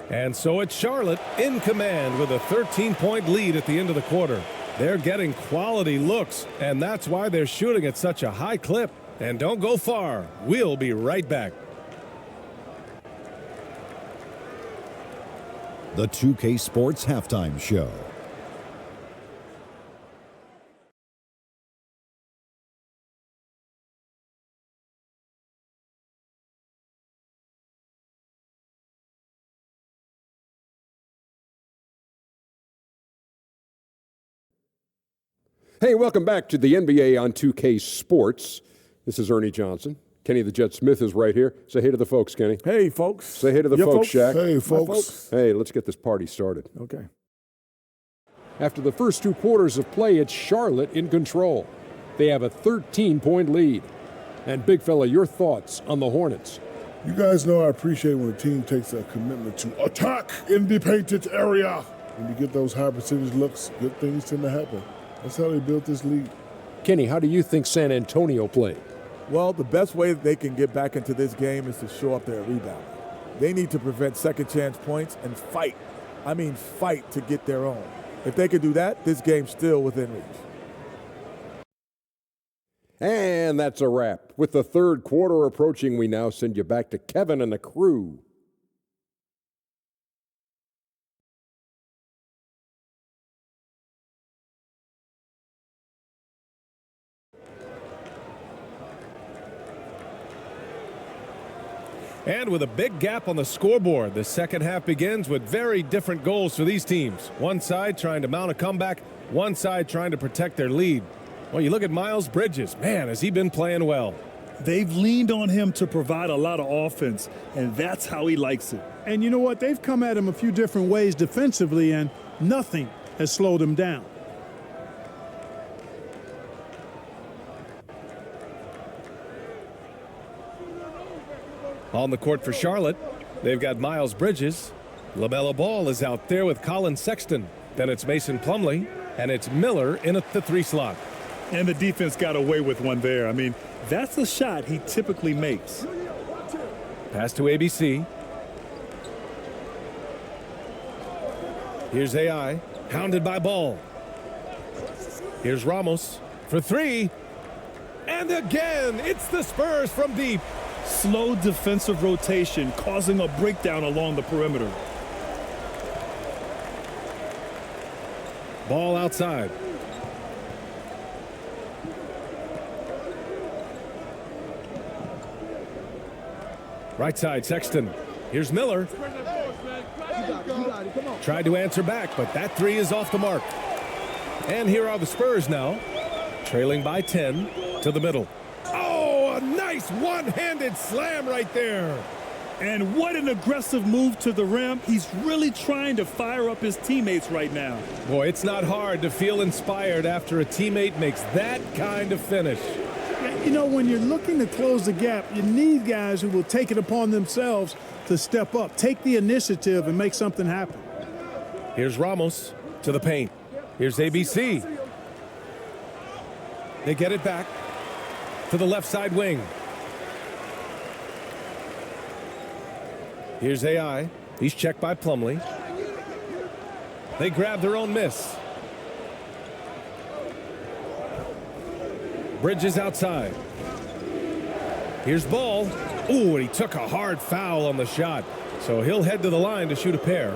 And so it's Charlotte in command with a 13-point lead at the end of the quarter. They're getting quality looks, and that's why they're shooting at such a high clip. And don't go far. We'll be right back. The 2K Sports Halftime Show. Hey, welcome back to the NBA on 2K Sports. This is Ernie Johnson. Kenny the Jet Smith is right here. Say hey to the folks, Kenny. Hey, folks. Say hey to the folks, Shaq. Hey, folks. Hey, let's get this party started. Okay. After the first 2 quarters of play, it's Charlotte in control. They have a 13-point lead. And Big Fella, your thoughts on the Hornets? You guys know I appreciate when a team takes a commitment to attack in the painted area. When you get those high percentage looks, good things tend to happen. That's how they built this league. Kenny, how do you think San Antonio played? Well, the best way that they can get back into this game is to show up their rebound. They need to prevent second chance points and fight. I mean, fight to get their own. If they could do that, this game's still within reach. And that's a wrap. With the third quarter approaching, we now send you back to Kevin and the crew. And with a big gap on the scoreboard, the second half begins with very different goals for these teams. One side trying to mount a comeback, one side trying to protect their lead. Well, you look at Miles Bridges. Man, has he been playing well. They've leaned on him to provide a lot of offense, and that's how he likes it. And you know what? They've come at him a few different ways defensively, and nothing has slowed him down. On the court for Charlotte, they've got Miles Bridges. LaMelo Ball is out there with Colin Sexton. Then it's Mason Plumlee, and it's Miller in at the 3 slot. And the defense got away with one there. I mean, that's a shot he typically makes. Pass to ABC. Here's AI, hounded by Ball. Here's Ramos for 3. And again, it's the Spurs from deep. Slow defensive rotation causing a breakdown along the perimeter. Ball outside. Right side, Sexton. Here's Miller. Tried to answer back, but that 3 is off the mark. And here are the Spurs now, trailing by 10 to the middle. Oh, a nice one-handed slam right there. And what an aggressive move to the rim. He's really trying to fire up his teammates right now. Boy, it's not hard to feel inspired after a teammate makes that kind of finish. You know, when you're looking to close the gap, you need guys who will take it upon themselves to step up, take the initiative, and make something happen. Here's Ramos to the paint. Here's ABC. They get it back to the left side wing. Here's AI. He's checked by Plumlee. They grab their own miss. Bridges outside. Here's Ball. Ooh, and he took a hard foul on the shot. So he'll head to the line to shoot a pair.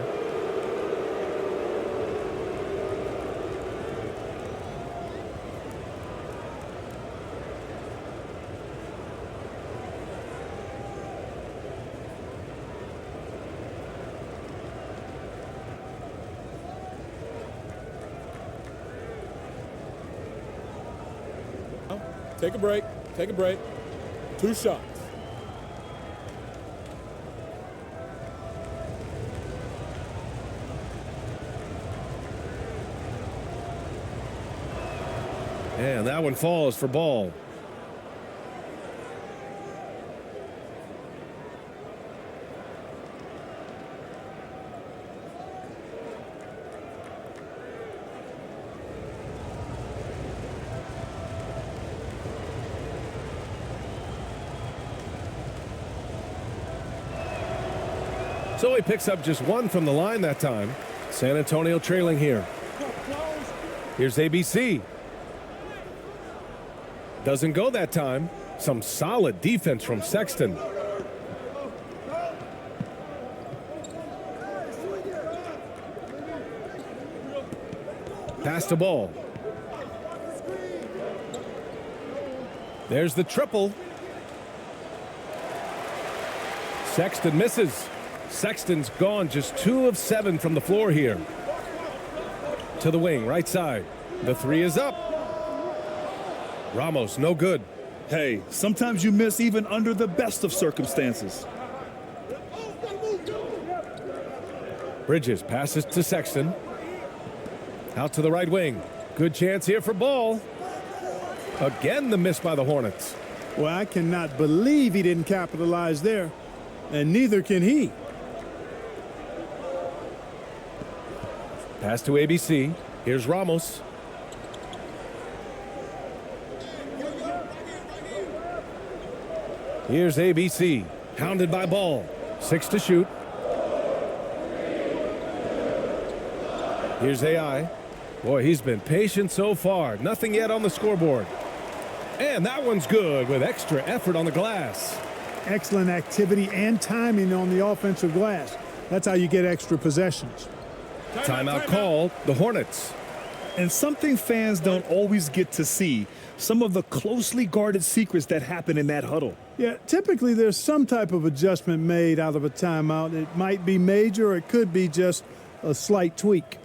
Take a break. Take a break. 2 shots. And that one falls for Ball. So he picks up just 1 from the line that time. San Antonio trailing here. Here's ABC. Doesn't go that time. Some solid defense from Sexton. Pass the ball. There's the triple. Sexton misses. Sexton's gone just 2 of 7 from the floor here. To the wing, right side. The 3 is up. Ramos, no good. Hey, sometimes you miss even under the best of circumstances. Bridges passes to Sexton. Out to the right wing. Good chance here for Ball. Again, the miss by the Hornets. Well, I cannot believe he didn't capitalize there, and neither can he. Pass to ABC. Here's Ramos. Here's ABC. Hounded by Ball. 6 to shoot. Here's AI. Boy, he's been patient so far. Nothing yet on the scoreboard. And that one's good with extra effort on the glass. Excellent activity and timing on the offensive glass. That's how you get extra possessions. Timeout called, the Hornets. And something fans don't always get to see, some of the closely guarded secrets that happen in that huddle. Yeah, typically there's some type of adjustment made out of a timeout. It might be major or it could be just a slight tweak.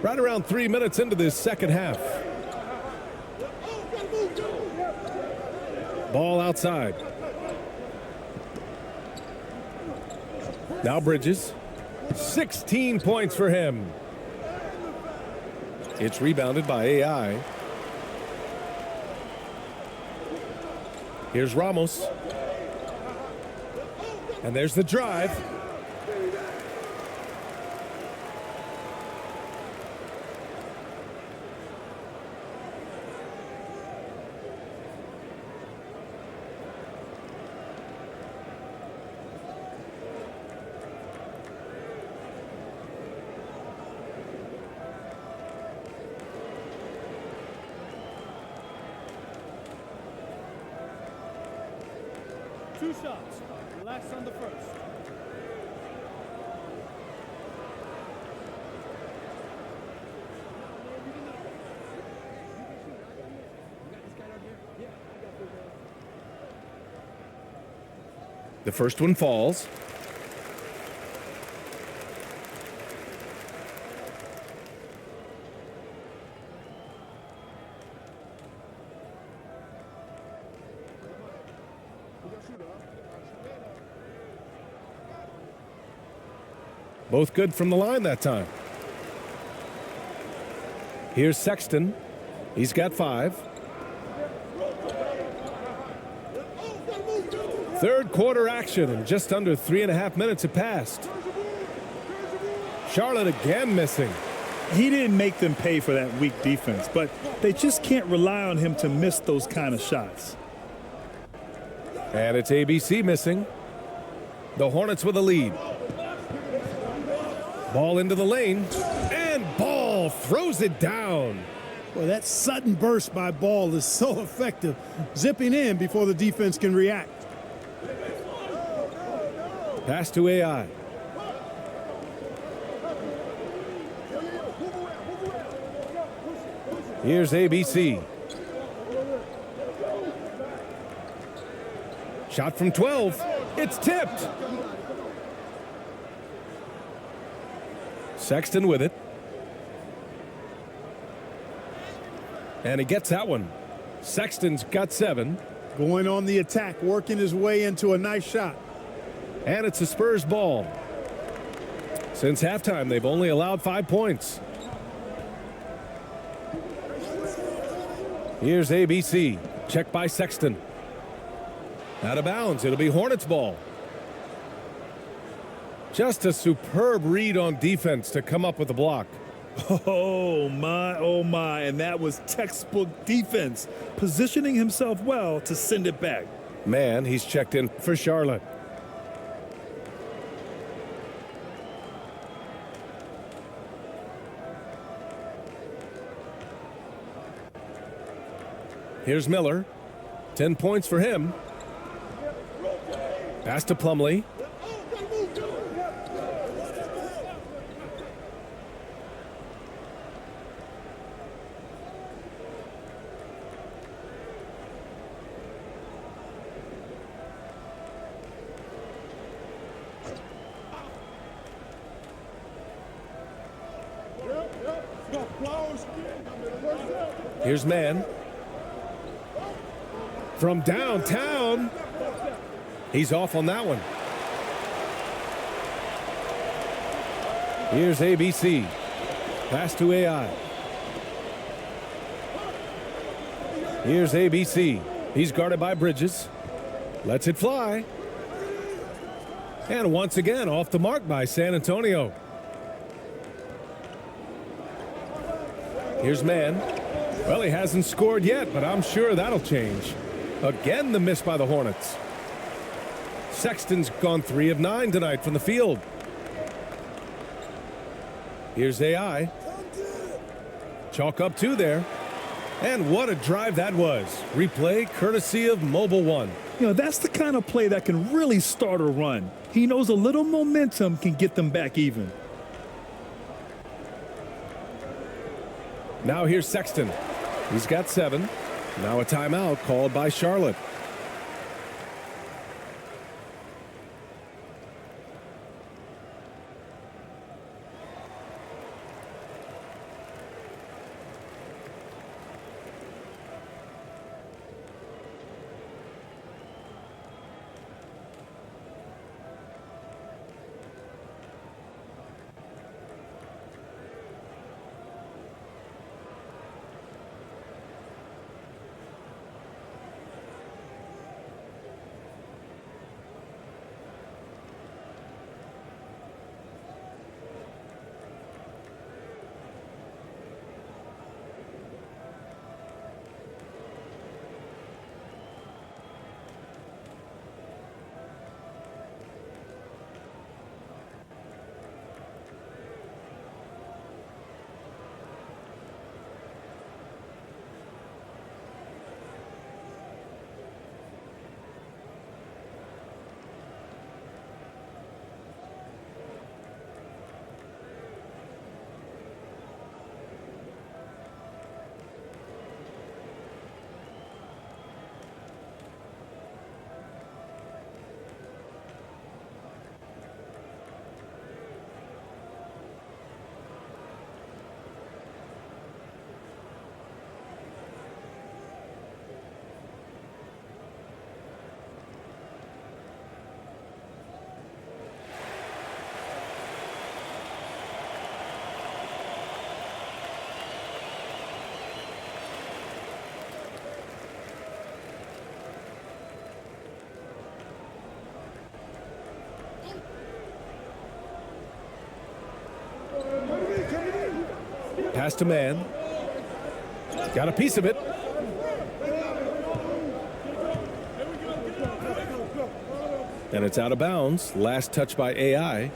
Right around 3 minutes into this second half. Ball outside. Now Bridges. 16 points for him. It's rebounded by AI. Here's Ramos. And there's the drive. Two shots. Relax on the first. The first one falls. Both good from the line that time. Here's Sexton. He's got 5. Third quarter action, and just under 3.5 minutes have passed. Charlotte again missing. He didn't make them pay for that weak defense, but they just can't rely on him to miss those kind of shots. And it's ABC missing. The Hornets with a lead. Ball into the lane, and Ball throws it down. Well, that sudden burst by Ball is so effective, zipping in before the defense can react. Pass to AI. Here's ABC. Shot from 12. It's tipped. Sexton with it. And he gets that one. Sexton's got 7. Going on the attack, working his way into a nice shot. And it's a Spurs ball. Since halftime, they've only allowed 5 points. Here's ABC. Checked by Sexton. Out of bounds. It'll be Hornets ball. Just a superb read on defense to come up with the block. Oh my, and that was textbook defense, positioning himself well to send it back. Man, he's checked in for Charlotte. Here's Miller. 10 points for him. Pass to Plumlee. Here's Man. From downtown. He's off on that one. Here's ABC. Pass to AI. Here's ABC. He's guarded by Bridges. Lets it fly. And once again, off the mark by San Antonio. Here's Man. Well, he hasn't scored yet, but I'm sure that'll change. Again, the miss by the Hornets. Sexton's gone 3 of 9 tonight from the field. Here's AI. Chalk up 2 there. And what a drive that was. Replay courtesy of Mobile One. You know, that's the kind of play that can really start a run. He knows a little momentum can get them back even. Now here's Sexton. He's got 7. Now a timeout called by Charlotte. Pass to man. Got a piece of it. And it's out of bounds. Last touch by AI.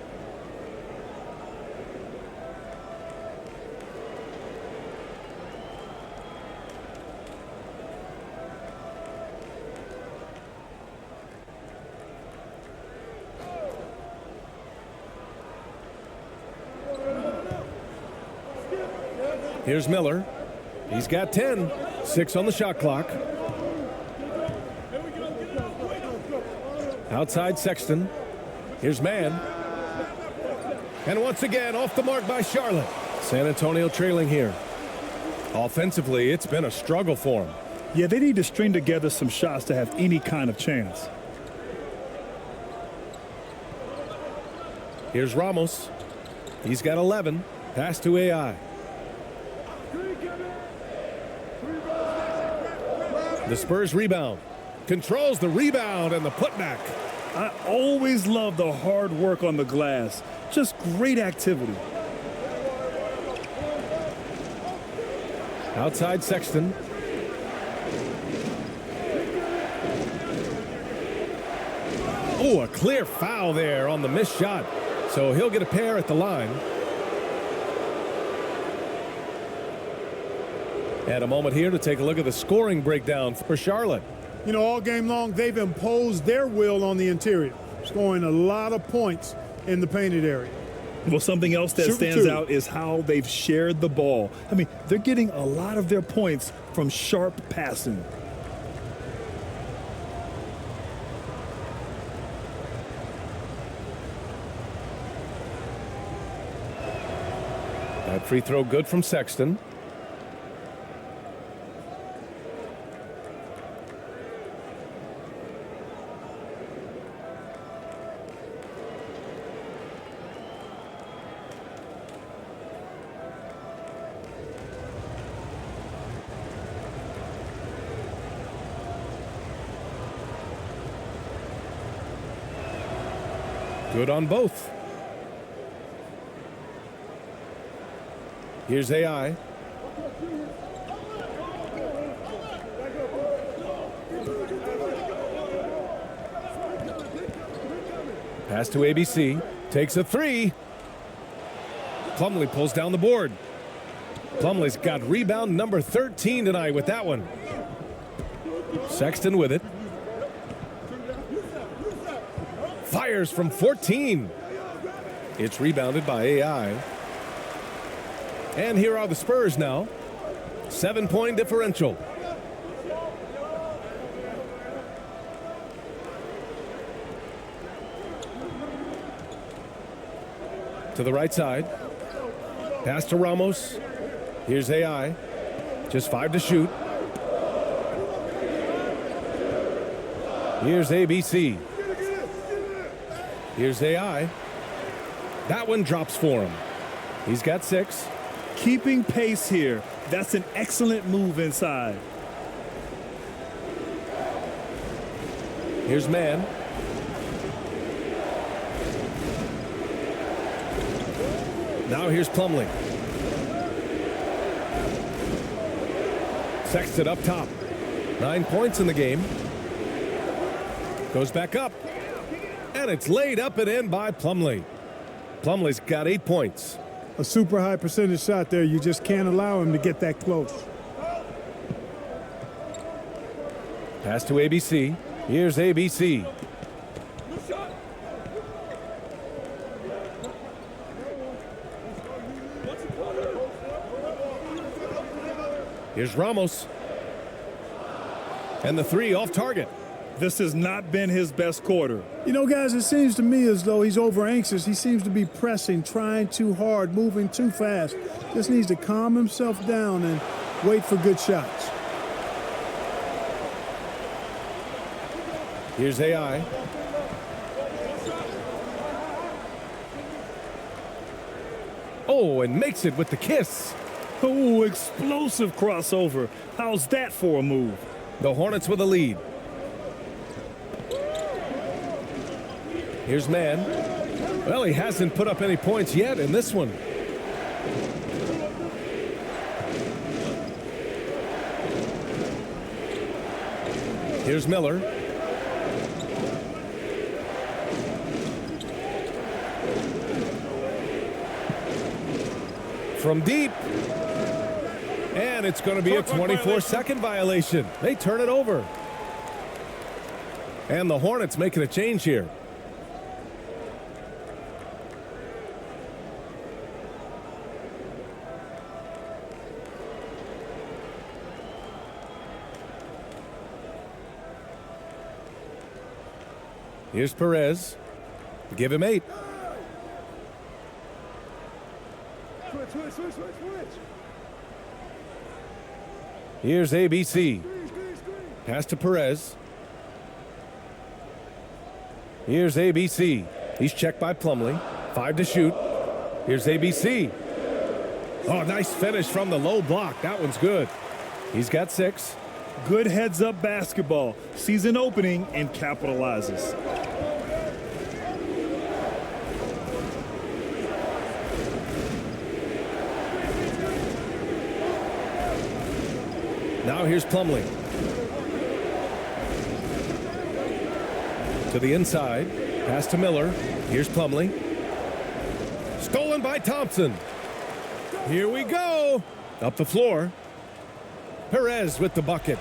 Here's Miller. He's got 10. 6 on the shot clock. Outside Sexton. Here's Mann. And once again, off the mark by Charlotte. San Antonio trailing here. Offensively, it's been a struggle for them. Yeah, they need to string together some shots to have any kind of chance. Here's Ramos. He's got 11. Pass to AI. The Spurs rebound. Controls the rebound and the putback. I always love the hard work on the glass. Just great activity. Outside Sexton. Oh, a clear foul there on the missed shot. So he'll get a pair at the line. And a moment here to take a look at the scoring breakdown for Charlotte. You know, all game long, they've imposed their will on the interior, scoring a lot of points in the painted area. Well, something else that stands out is how they've shared the ball. I mean, they're getting a lot of their points from sharp passing. That free throw good from Sexton. Good on both. Here's AI. Pass to ABC. Takes a three. Plumlee pulls down the board. Plumlee's got rebound number 13 tonight with that one. Sexton with it. Fires from 14. It's rebounded by AI. And here are the Spurs now. 7-point differential. To the right side. Pass to Ramos. Here's AI. Just 5 to shoot. Here's ABC. Here's AI. That one drops for him. He's got 6. Keeping pace here. That's an excellent move inside. Here's Mann. Now here's Plumlee. Sexton up top. 9 points in the game. Goes back up. And it's laid up and in by Plumlee. Plumlee's got 8 points. A super high percentage shot there. You just can't allow him to get that close. Pass to ABC. Here's ABC. Here's Ramos. And the 3 off target. This has not been his best quarter. You know, guys, it seems to me as though he's over anxious. He seems to be pressing, trying too hard, moving too fast. Just needs to calm himself down and wait for good shots. Here's AI. Oh, and makes it with the kiss. Oh, explosive crossover. How's that for a move? The Hornets with a lead. Here's Mann. Well, he hasn't put up any points yet in this one. Here's Miller. From deep. And it's going to be a 24-second violation. They turn it over. And the Hornets making a change here. Here's Perez. Give him 8. Switch. Here's ABC. Pass to Perez. Here's ABC. He's checked by Plumlee. 5 to shoot. Here's ABC. Oh, nice finish from the low block. That one's good. He's got 6. Good heads-up basketball. Sees an opening and capitalizes. Now here's Plumlee. To the inside. Pass to Miller. Here's Plumlee. Stolen by Thompson. Here we go. Up the floor. Perez with the bucket.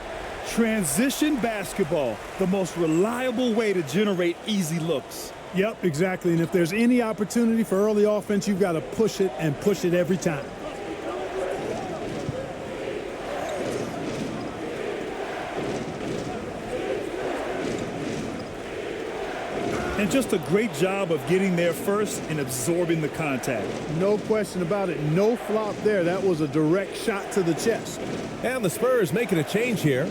Transition basketball, the most reliable way to generate easy looks. Yep, exactly. And if there's any opportunity for early offense, you've got to push it and push it every time. And just a great job of getting there first and absorbing the contact. No question about it. No flop there. That was a direct shot to the chest. And the Spurs making a change here.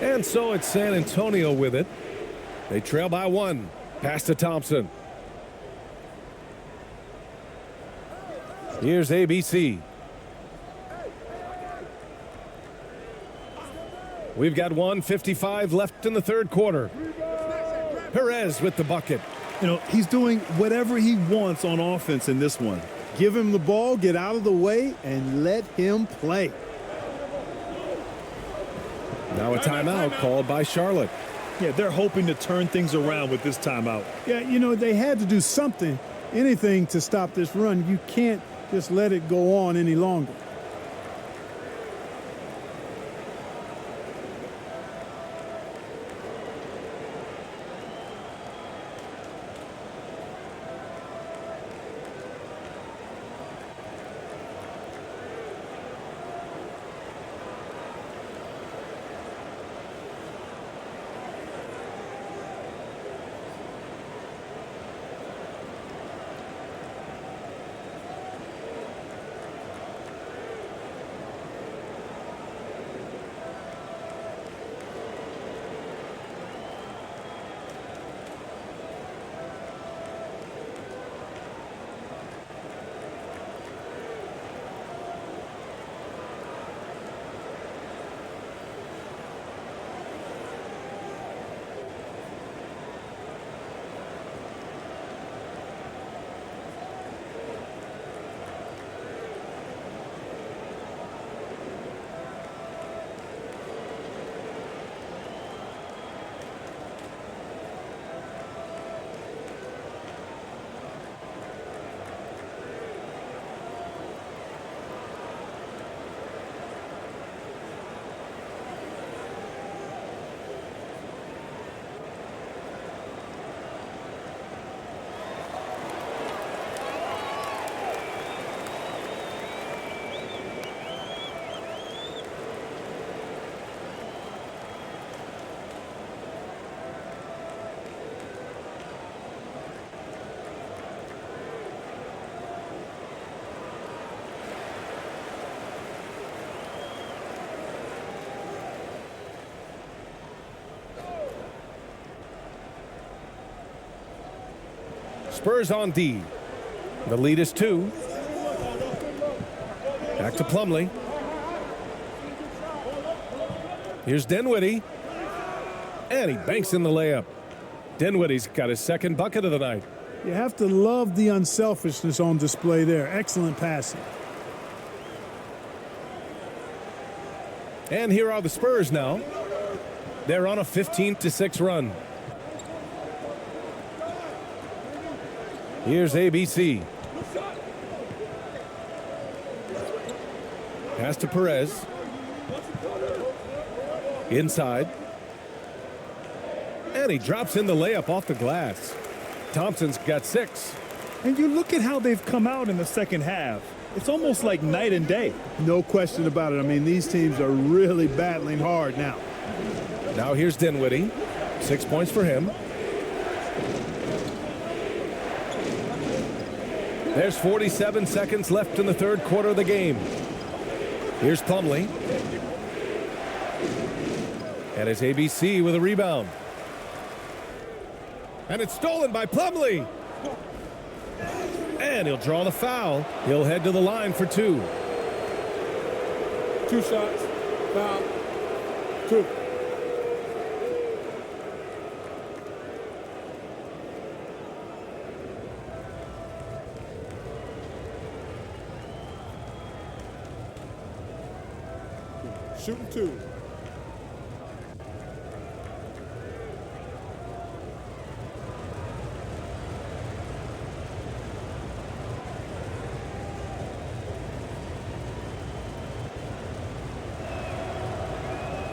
And so it's San Antonio with it. They trail by 1. Pass to Thompson. Here's ABC. We've got 1:55 left in the third quarter. Perez with the bucket. You know, he's doing whatever he wants on offense in this one. Give him the ball, get out of the way, and let him play. Now a timeout called by Charlotte. Yeah, they're hoping to turn things around with this timeout. Yeah, you know, they had to do something, anything to stop this run. You can't just let it go on any longer. Spurs on D. The lead is 2. Back to Plumlee. Here's Dinwiddie. And he banks in the layup. Dinwiddie's got his second bucket of the night. You have to love the unselfishness on display there. Excellent passing. And here are the Spurs now. They're on a 15-6 run. Here's ABC. Pass to Perez. Inside. And he drops in the layup off the glass. Thompson's got 6. And you look at how they've come out in the second half. It's almost like night and day. No question about it. I mean, these teams are really battling hard now. Now here's Dinwiddie. 6 points for him. There's 47 seconds left in the third quarter of the game. Here's Plumlee. And it's ABC with a rebound. And it's stolen by Plumlee. And he'll draw the foul. He'll head to the line for 2. 2 shots. Foul. 2. Shooting 2.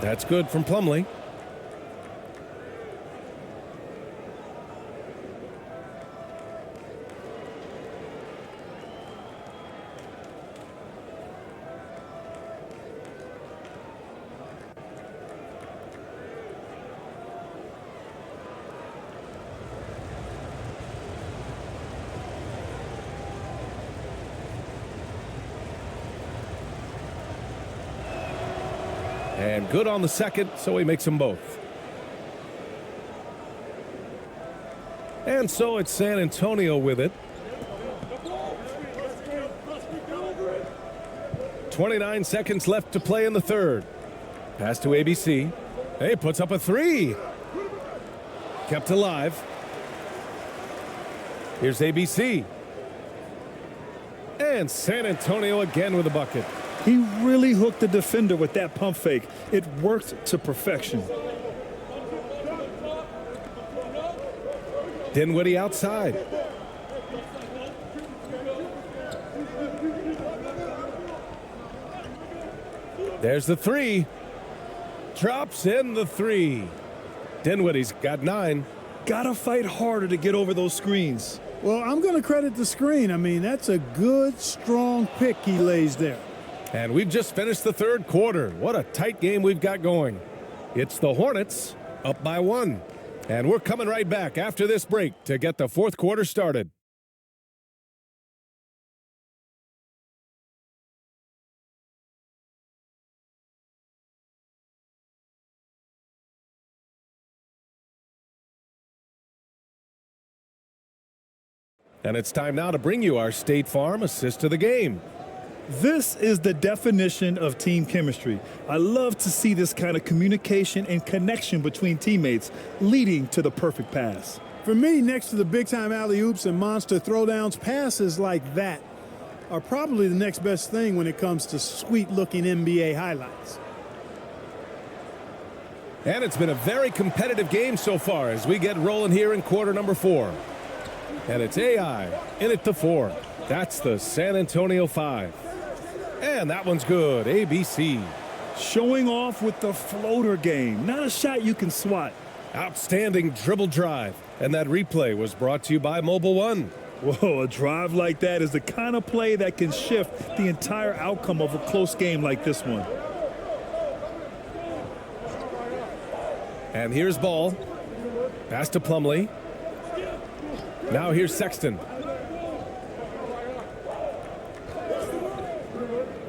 That's good from Plumlee. And good on the second, so he makes them both. And so it's San Antonio with it. 29 seconds left to play in the third. Pass to ABC. Hey, puts up a 3. Kept alive. Here's ABC. And San Antonio again with a bucket. He really hooked the defender with that pump fake. It worked to perfection. Dinwiddie outside. There's the 3. Drops in the 3. Dinwiddie's got 9. Gotta fight harder to get over those screens. Well, I'm going to credit the screen. I mean, that's a good, strong pick he lays there. And we've just finished the third quarter. What a tight game we've got going. It's the Hornets up by 1. And we're coming right back after this break to get the fourth quarter started. And it's time now to bring you our State Farm assist of the game. This is the definition of team chemistry. I love to see this kind of communication and connection between teammates leading to the perfect pass. For me, next to the big-time alley-oops and monster throwdowns, passes like that are probably the next best thing when it comes to sweet-looking NBA highlights. And it's been a very competitive game so far as we get rolling here in quarter number 4. And it's AI in it to 4. That's the San Antonio 5. And that one's good. ABC. Showing off with the floater game. Not a shot you can swat. Outstanding dribble drive. And that replay was brought to you by Mobile One. Whoa, a drive like that is the kind of play that can shift the entire outcome of a close game like this one. And here's Ball. Pass to Plumlee. Now here's Sexton.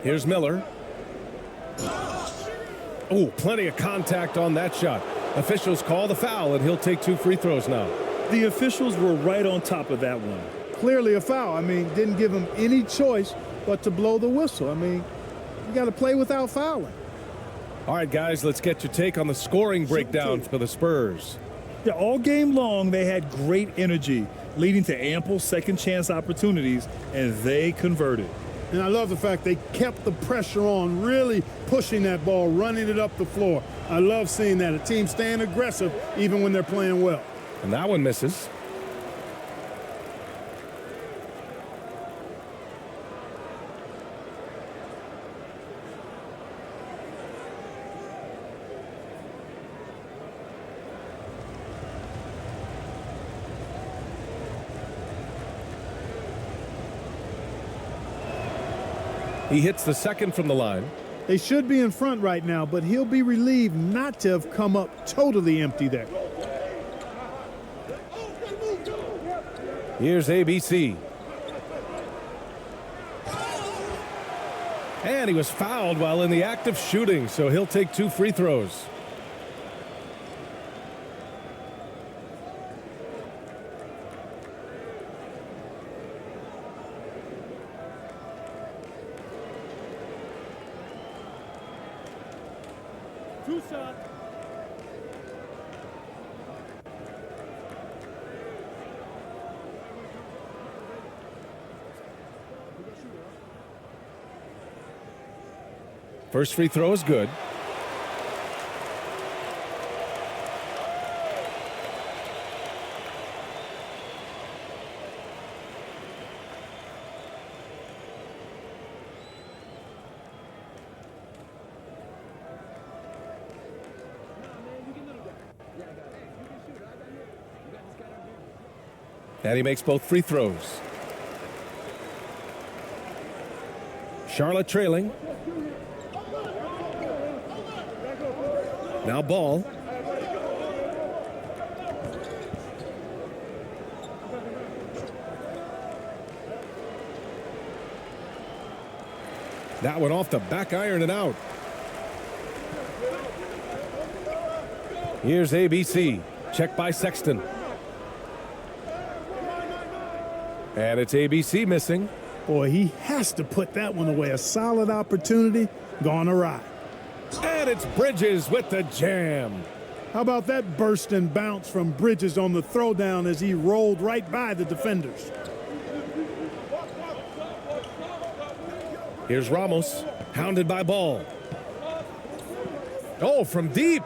Here's Miller. Oh, plenty of contact on that shot. Officials call the foul, and he'll take 2 free throws now. The officials were right on top of that one. Clearly a foul. I mean, didn't give him any choice but to blow the whistle. I mean, you got to play without fouling. All right, guys, let's get your take on the scoring breakdown for the Spurs. Yeah, all game long, they had great energy, leading to ample second chance opportunities, and they converted. And I love the fact they kept the pressure on, really pushing that ball, running it up the floor. I love seeing that. A team staying aggressive even when they're playing well. And that one misses. He hits the second from the line. They should be in front right now, but he'll be relieved not to have come up totally empty there. Here's ABC. And he was fouled while in the act of shooting, so he'll take 2 free throws. Two shots. First free throw is good. And he makes both free throws. Charlotte trailing. Now ball. That one off the back iron and out. Here's ABC. Check by Sexton. And it's ABC missing. Boy, he has to put that one away. A solid opportunity gone awry. And it's Bridges with the jam. How about that burst and bounce from Bridges on the throwdown as he rolled right by the defenders? Here's Ramos, hounded by Ball. Oh, from deep.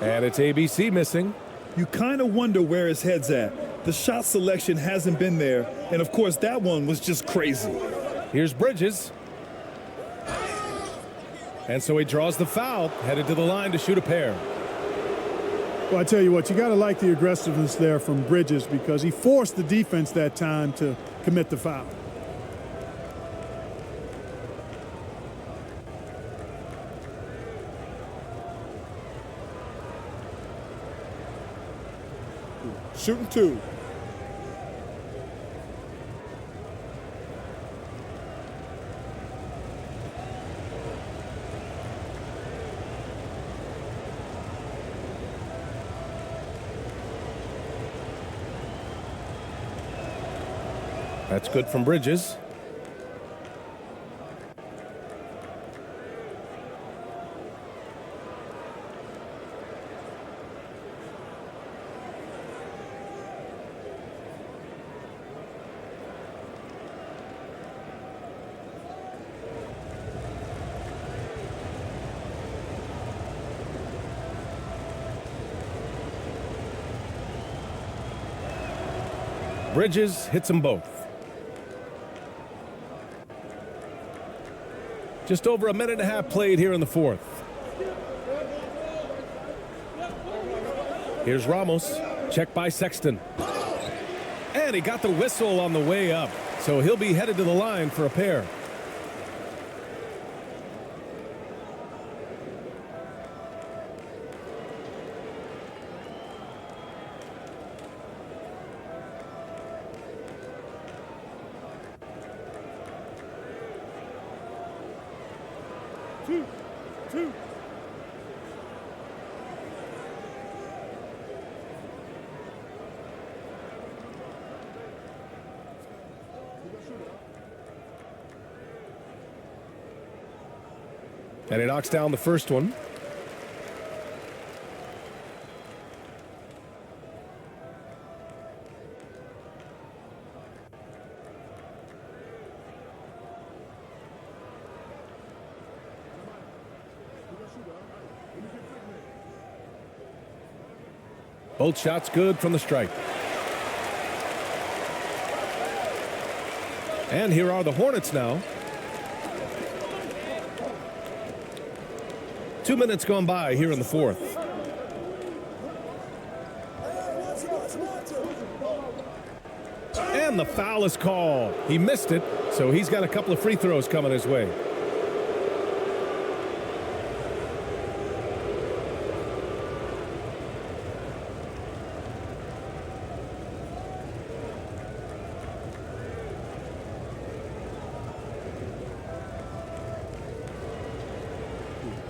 And it's ABC missing. You kind of wonder where his head's at. The shot selection hasn't been there, and of course that one was just crazy. Here's Bridges. And so he draws the foul, headed to the line to shoot a pair. Well, I tell you what, you got to like the aggressiveness there from Bridges because he forced the defense that time to commit the foul. Shooting 2. That's good from Bridges. Bridges hits them both. Just over a minute and a half played here in the fourth. Here's Ramos. Check by Sexton. And he got the whistle on the way up. So he'll be headed to the line for a pair. Two. And he knocks down the first one. Both shots good from the stripe. And here are the Hornets now. 2 minutes gone by here in the fourth. And the foul is called. He missed it, so he's got a couple of free throws coming his way.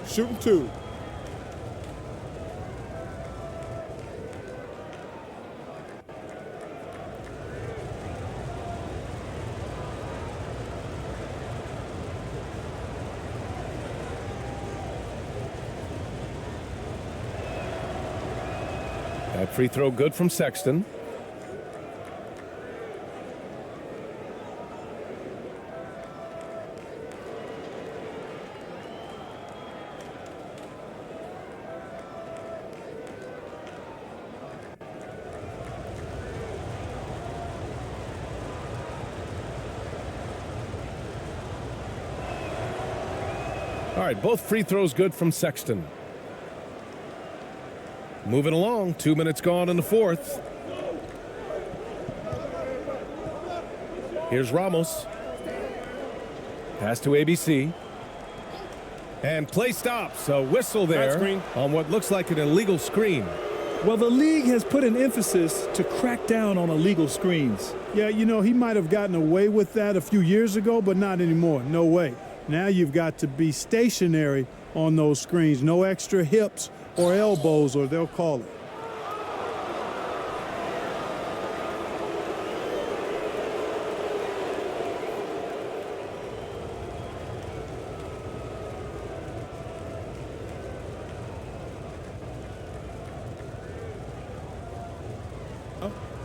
Shooting 2. That free throw good from Sexton. All right, both free throws good from Sexton. Moving along, 2 minutes gone in the fourth. Here's Ramos. Pass to ABC. And play stops. A whistle there on what looks like an illegal screen. Well, the league has put an emphasis to crack down on illegal screens. Yeah, you know, he might have gotten away with that a few years ago, but not anymore. No way. Now you've got to be stationary on those screens. No extra hips or elbows, or they'll call it.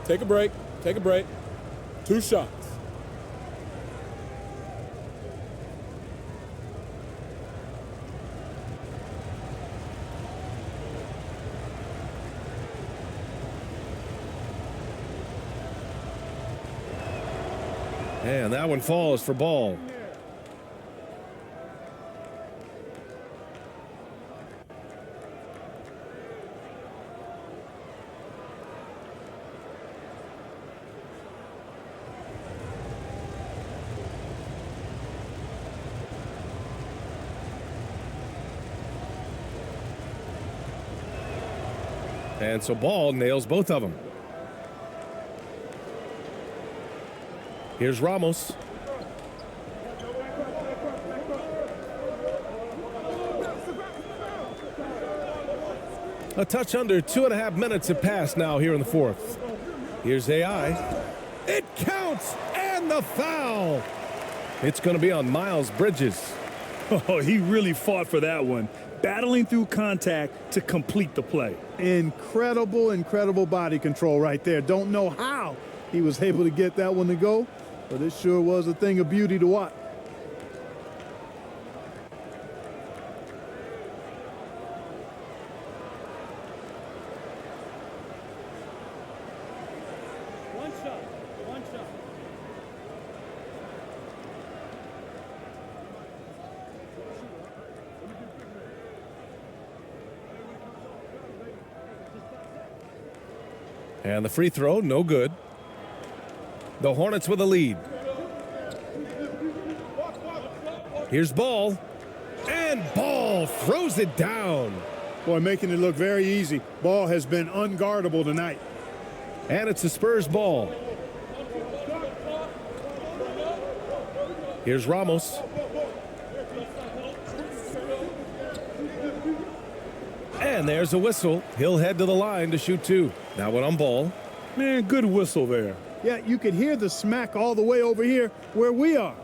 Take a break. Take a break. 2 shots. And that one falls for ball. And so Ball nails both of them. Here's Ramos. A touch under 2.5 minutes have passed now here in the fourth. Here's AI. It counts, and the foul. It's going to be on Miles Bridges. Oh, he really fought for that one, battling through contact to complete the play. Incredible, incredible body control right there. Don't know how he was able to get that one to go, but it sure was a thing of beauty to watch. One shot. And the free throw, no good. The Hornets with a lead. Here's Ball. And Ball throws it down. Boy, making it look very easy. Ball has been unguardable tonight. And it's the Spurs ball. Here's Ramos. And there's a whistle. He'll head to the line to shoot 2. That one on Ball. Man, good whistle there. Yeah, you could hear the smack all the way over here where we are.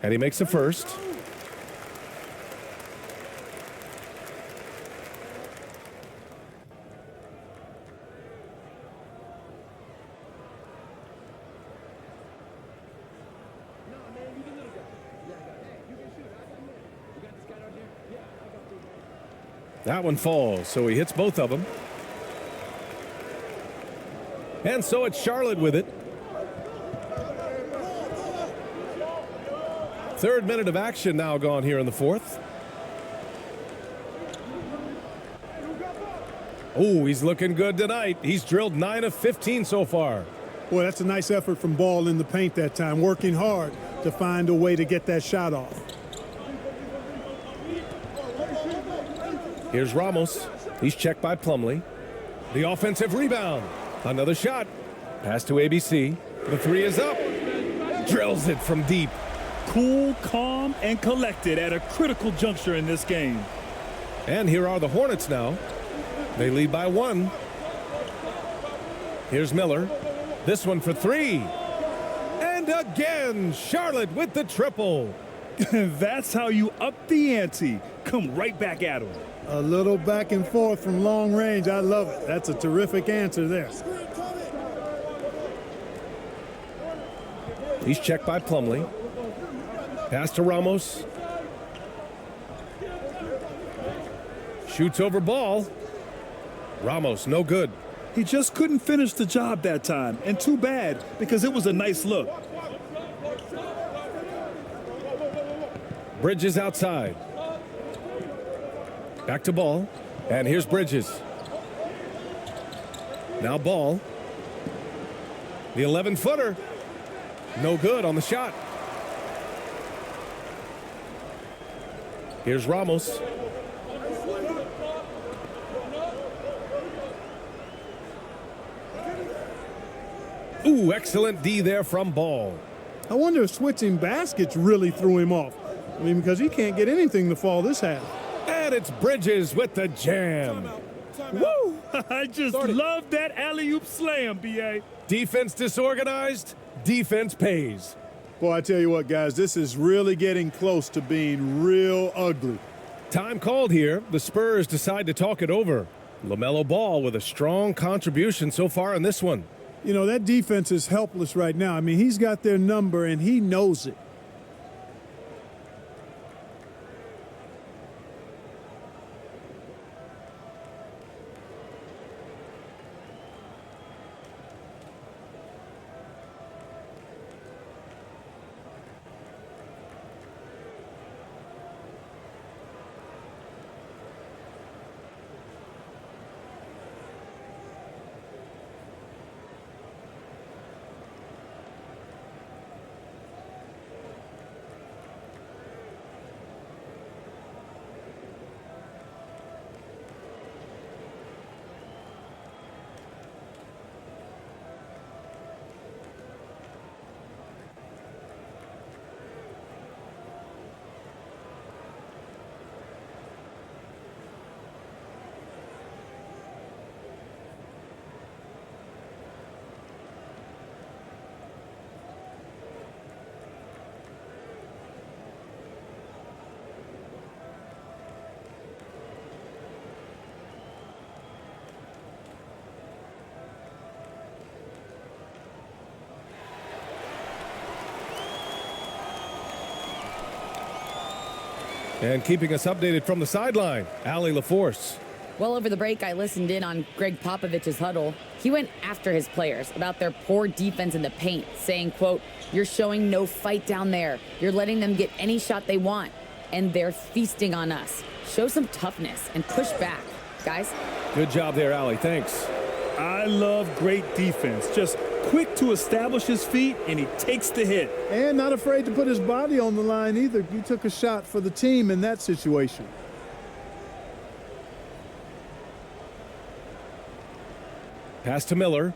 And he makes the first. That one falls, so he hits both of them. And so it's Charlotte with it. Third minute of action now gone here in the fourth. Oh, he's looking good tonight. He's drilled 9 of 15 so far. Boy, that's a nice effort from Ball in the paint that time, working hard to find a way to get that shot off. Here's Ramos. He's checked by Plumlee. The offensive rebound. Another shot. Pass to ABC. The three is up. Drills it from deep. Cool, calm, and collected at a critical juncture in this game. And here are the Hornets now. They lead by 1. Here's Miller. This one for 3. And again, Charlotte with the triple. That's how you up the ante. Come right back at him. A little back and forth from long range. I love it. That's a terrific answer there. He's checked by Plumlee. Pass to Ramos. Shoots over Ball. Ramos, no good. He just couldn't finish the job that time, and too bad, because it was a nice look. Bridges outside. Back to Ball. And here's Bridges. Now Ball. The 11-footer. No good on the shot. Here's Ramos. Ooh, excellent D there from Ball. I wonder if switching baskets really threw him off. I mean, because he can't get anything to fall this half. And it's Bridges with the jam. Woo! I just love that alley-oop slam, B.A. Defense disorganized, defense pays. Boy, I tell you what, guys, this is really getting close to being real ugly. Time called here. The Spurs decide to talk it over. LaMelo Ball with a strong contribution so far in this one. You know, that defense is helpless right now. I mean, he's got their number, and he knows it. And keeping us updated from the sideline, Allie LaForce. Well, over the break, I listened in on Greg Popovich's huddle. He went after his players about their poor defense in the paint, saying, quote, "You're showing no fight down there. You're letting them get any shot they want, and they're feasting on us. Show some toughness and push back, guys." Good job there, Allie. Thanks. I love great defense. Just quick to establish his feet, and he takes the hit. And not afraid to put his body on the line either. He took a shot for the team in that situation. Pass to Miller.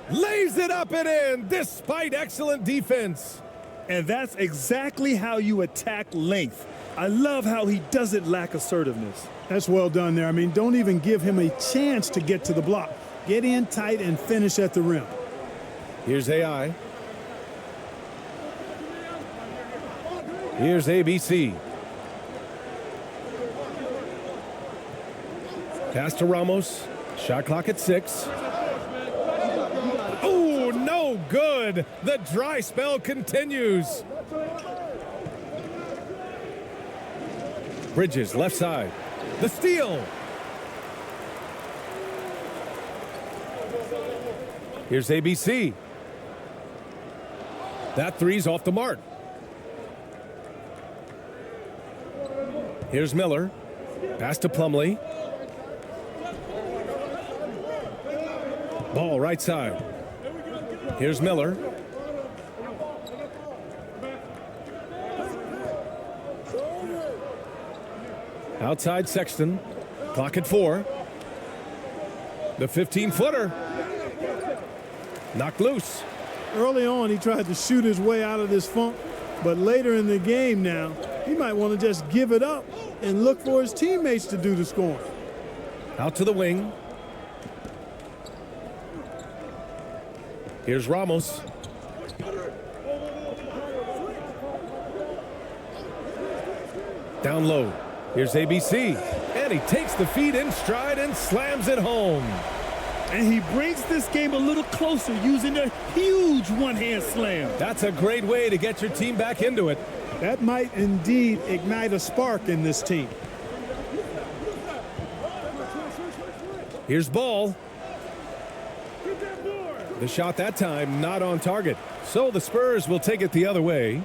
Lays it up and in despite excellent defense. And that's exactly how you attack length. I love how he doesn't lack assertiveness. That's well done there. I mean, don't even give him a chance to get to the block. Get in tight and finish at the rim. Here's AI. Here's ABC. Pass to Ramos. Shot clock at 6. Oh, no good. good. The dry spell continues. Bridges, left side. The steal. Here's ABC. That three's off the mark. Here's Miller. Pass to Plumlee. Ball right side. Here's Miller. Outside Sexton. Clock at 4. The 15-footer. Knocked loose. Early on, he tried to shoot his way out of this funk, but later in the game now, he might want to just give it up and look for his teammates to do the scoring. Out to the wing. Here's Ramos. Down low. Here's ABC. And he takes the feed in stride and slams it home. And he brings this game a little closer using a huge one-hand slam. That's a great way to get your team back into it. That might indeed ignite a spark in this team. Here's Ball. The shot that time not on target. So the Spurs will take it the other way.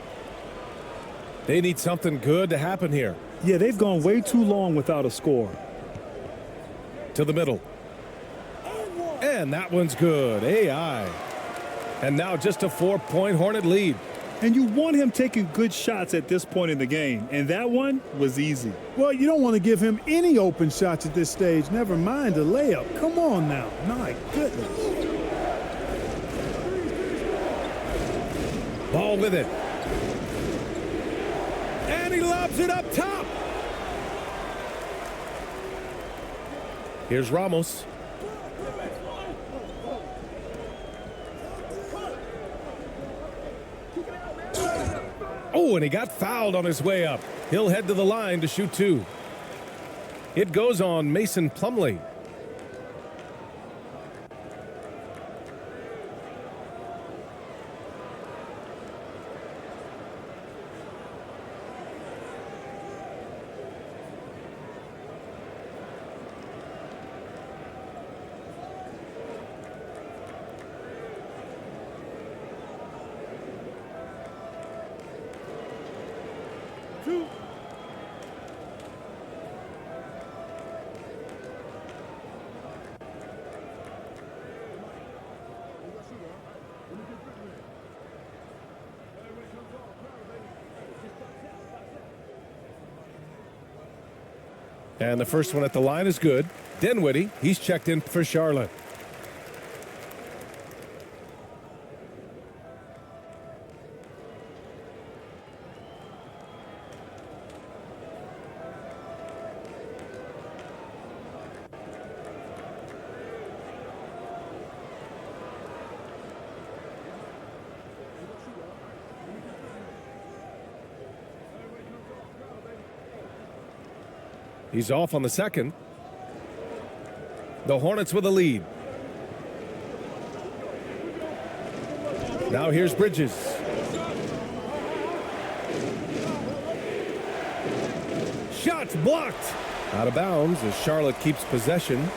They need something good to happen here. Yeah, they've gone way too long without a score. To the middle. And that one's good. AI. And now just a 4-point Hornet lead. And you want him taking good shots at this point in the game. And that one was easy. Well, you don't want to give him any open shots at this stage. Never mind a layup. Come on now. My goodness. Ball with it. And he lobs it up top. Here's Ramos. Oh, and he got fouled on his way up. He'll head to the line to shoot 2. It goes on Mason Plumlee. And the first one at the line is good. Dinwiddie, he's checked in for Charlotte. He's off on the second. The Hornets with a lead. Now here's Bridges. Shots blocked. Out of bounds as Charlotte keeps possession.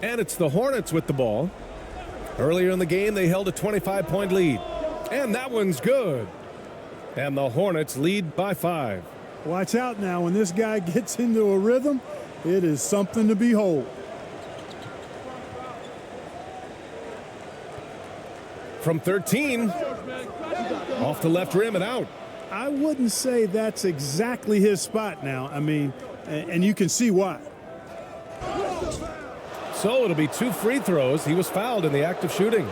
And it's the Hornets with the ball. Earlier in the game, they held a 25-point lead. And that one's good. And the Hornets lead by 5. Watch out now. When this guy gets into a rhythm, it is something to behold. From 13. Off the left rim and out. I wouldn't say that's exactly his spot now. I mean, and you can see why. So it'll be 2 free throws. He was fouled in the act of shooting.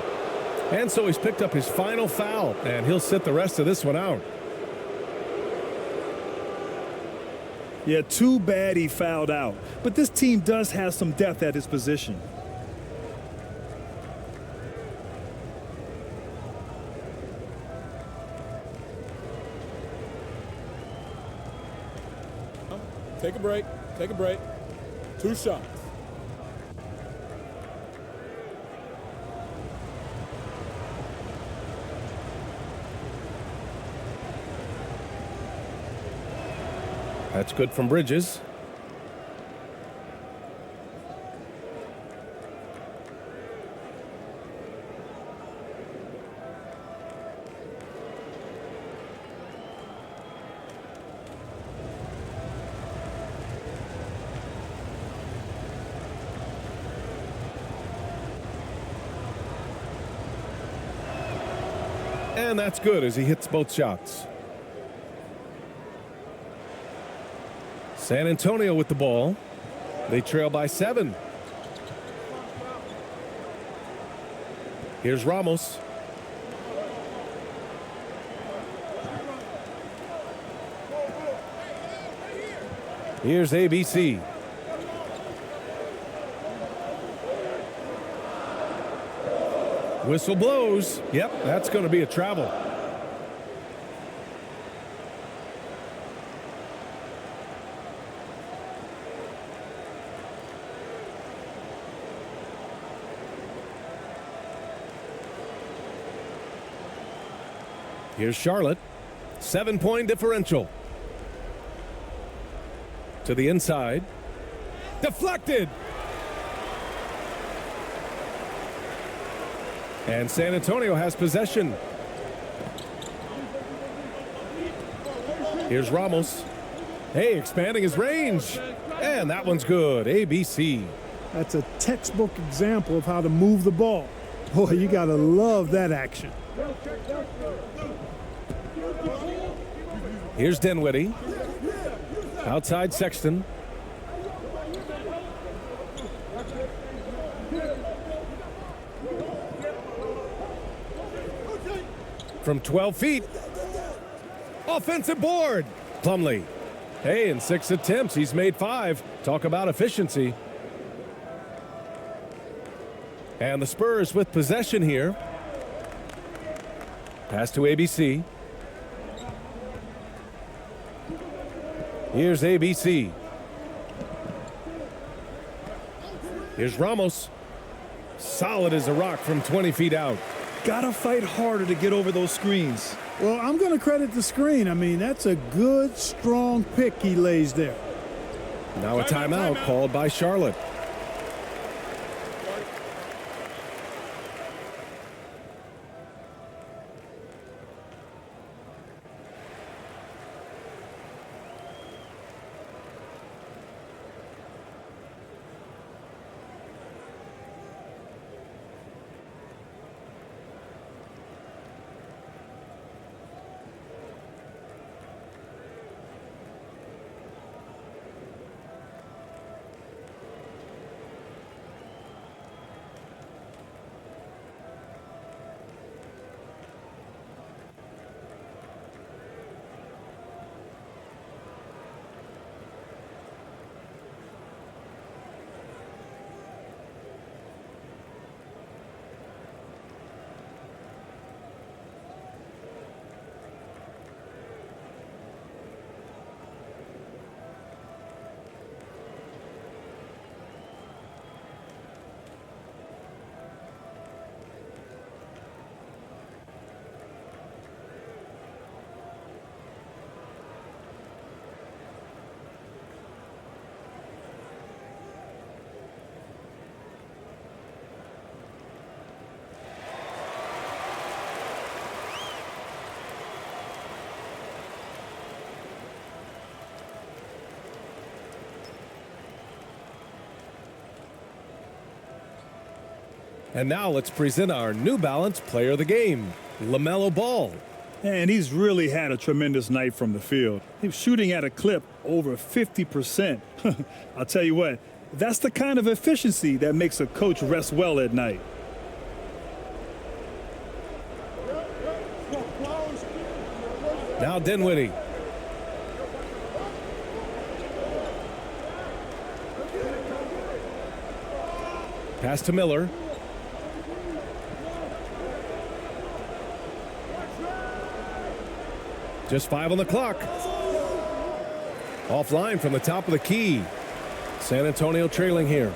And so he's picked up his final foul, and he'll sit the rest of this one out. Yeah, too bad he fouled out. But this team does have some depth at his position. Take a break. Take a break. 2 shots. That's good from Bridges. And that's good as he hits both shots. San Antonio with the ball. They trail by 7. Here's Ramos. Here's ABC. Whistle blows. Yep, that's going to be a travel. Here's Charlotte. 7-point differential. To the inside. Deflected. And San Antonio has possession. Here's Ramos. Hey, expanding his range. And that one's good. ABC. That's a textbook example of how to move the ball. Boy, you got to love that action. Here's Dinwiddie. Outside Sexton. From 12 feet. Offensive board. Plumlee. Hey, in 6 attempts, he's made 5. Talk about efficiency. And the Spurs with possession here. Pass to ABC. Here's ABC. Here's Ramos. Solid as a rock from 20 feet out. Gotta fight harder to get over those screens. Well, I'm going to credit the screen. I mean, that's a good, strong pick he lays there. Now a timeout called by Charlotte. And now let's present our New Balance Player of the Game, LaMelo Ball. And he's really had a tremendous night from the field. He's shooting at a clip over 50%. I'll tell you what, that's the kind of efficiency that makes a coach rest well at night. Now Dinwiddie. Pass to Miller. Just 5 on the clock. Offline from the top of the key. San Antonio trailing here.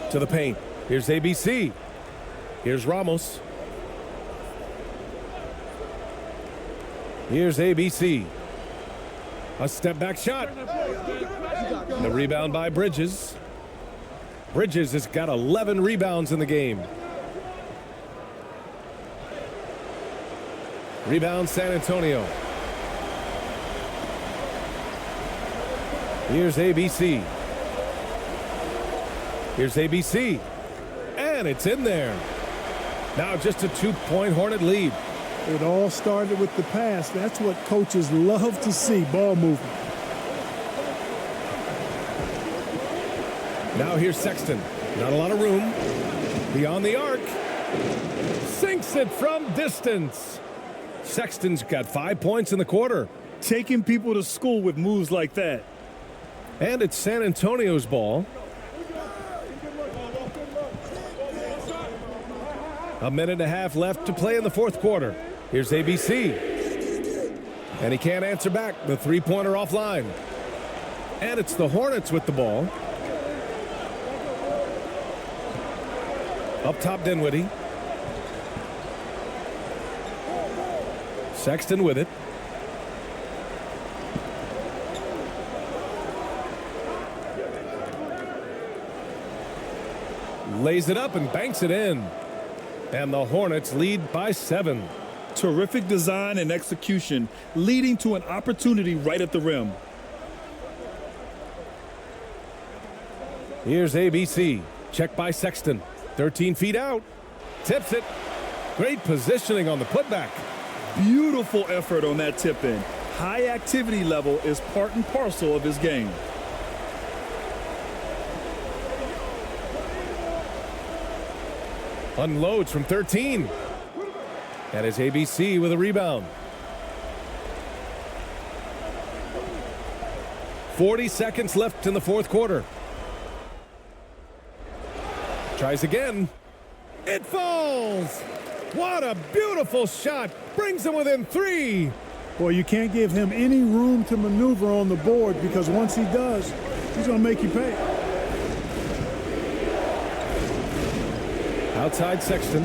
To the paint. Here's ABC. Here's Ramos. Here's ABC. A step back shot. The rebound by Bridges. Bridges has got 11 rebounds in the game. Rebound San Antonio. Here's ABC. Here's ABC. And it's in there. Now just a 2-point Hornet lead. It all started with the pass. That's what coaches love to see, ball movement. Now here's Sexton. Not a lot of room. Beyond the arc. Sinks it from distance. Sexton's got 5 points in the quarter. Taking people to school with moves like that. And it's San Antonio's ball. A minute and a half left to play in the fourth quarter. Here's ABC. And he can't answer back. The three-pointer offline. And it's the Hornets with the ball. Up top, Dinwiddie. Sexton with it. Lays it up and banks it in. And the Hornets lead by 7. Terrific design and execution, leading to an opportunity right at the rim. Here's ABC. Check by Sexton. 13 feet out. Tips it. Great positioning on the putback. Beautiful effort on that tip in. High activity level is part and parcel of his game. Unloads from 13. That is ABC with a rebound. 40 seconds left in the fourth quarter. Tries again. It falls. What a beautiful shot. Brings him within 3. Boy, you can't give him any room to maneuver on the board because once he does, he's going to make you pay. Outside Sexton.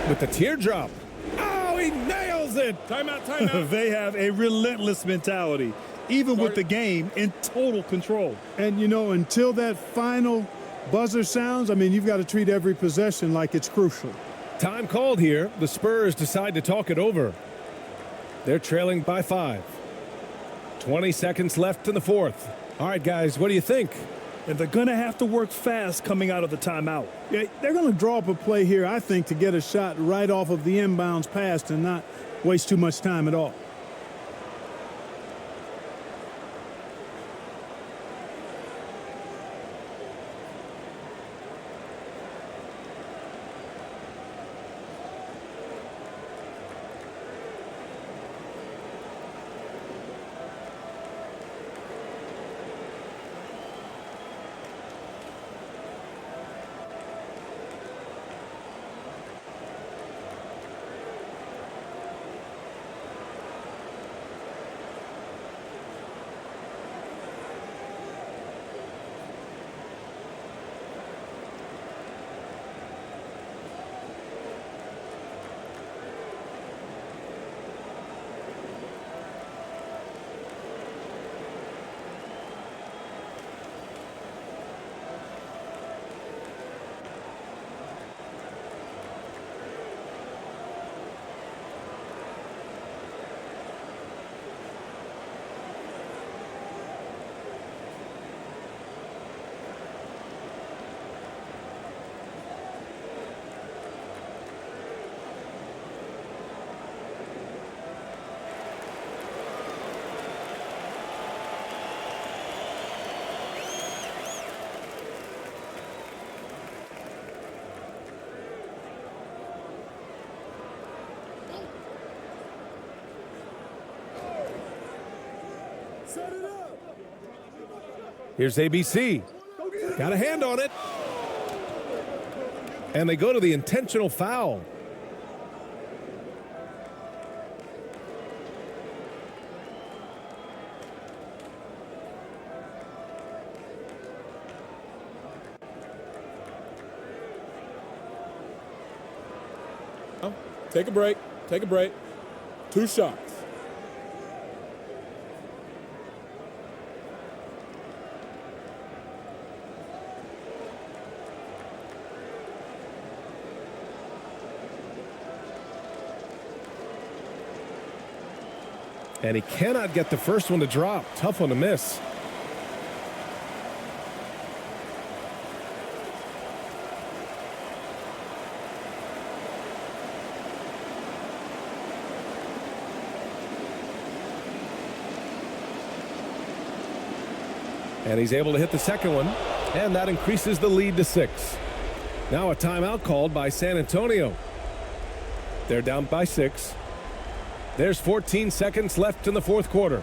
With the teardrop. Oh, he nails it. Timeout, timeout. They have a relentless mentality, even with the game in total control. And, you know, until that final buzzer sounds, I mean, you've got to treat every possession like it's crucial. Time called here. The Spurs decide to talk it over. They're trailing by 5. 20 seconds left in the fourth. All right, guys, what do you think? And they're going to have to work fast coming out of the timeout. Yeah, they're going to draw up a play here, I think, to get a shot right off of the inbounds pass and not waste too much time at all. Set it up. Here's ABC. Got a hand on it. And they go to the intentional foul. Take a break. Take a break. 2 shots. And he cannot get the first one to drop. Tough one to miss. And he's able to hit the second one, and that increases the lead to 6. Now a timeout called by San Antonio. They're down by 6. There's 14 seconds left in the fourth quarter.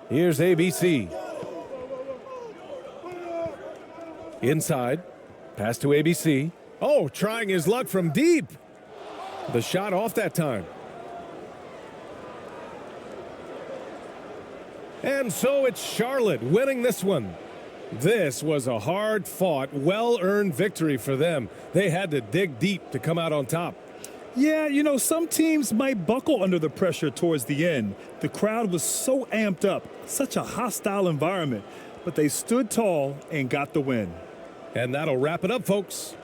Here's ABC. Inside. Pass to ABC. Oh, trying his luck from deep. The shot off that time. And so it's Charlotte winning this one. This was a hard-fought, well-earned victory for them. They had to dig deep to come out on top. Yeah, you know, some teams might buckle under the pressure towards the end. The crowd was so amped up, such a hostile environment, but they stood tall and got the win. And that'll wrap it up, folks.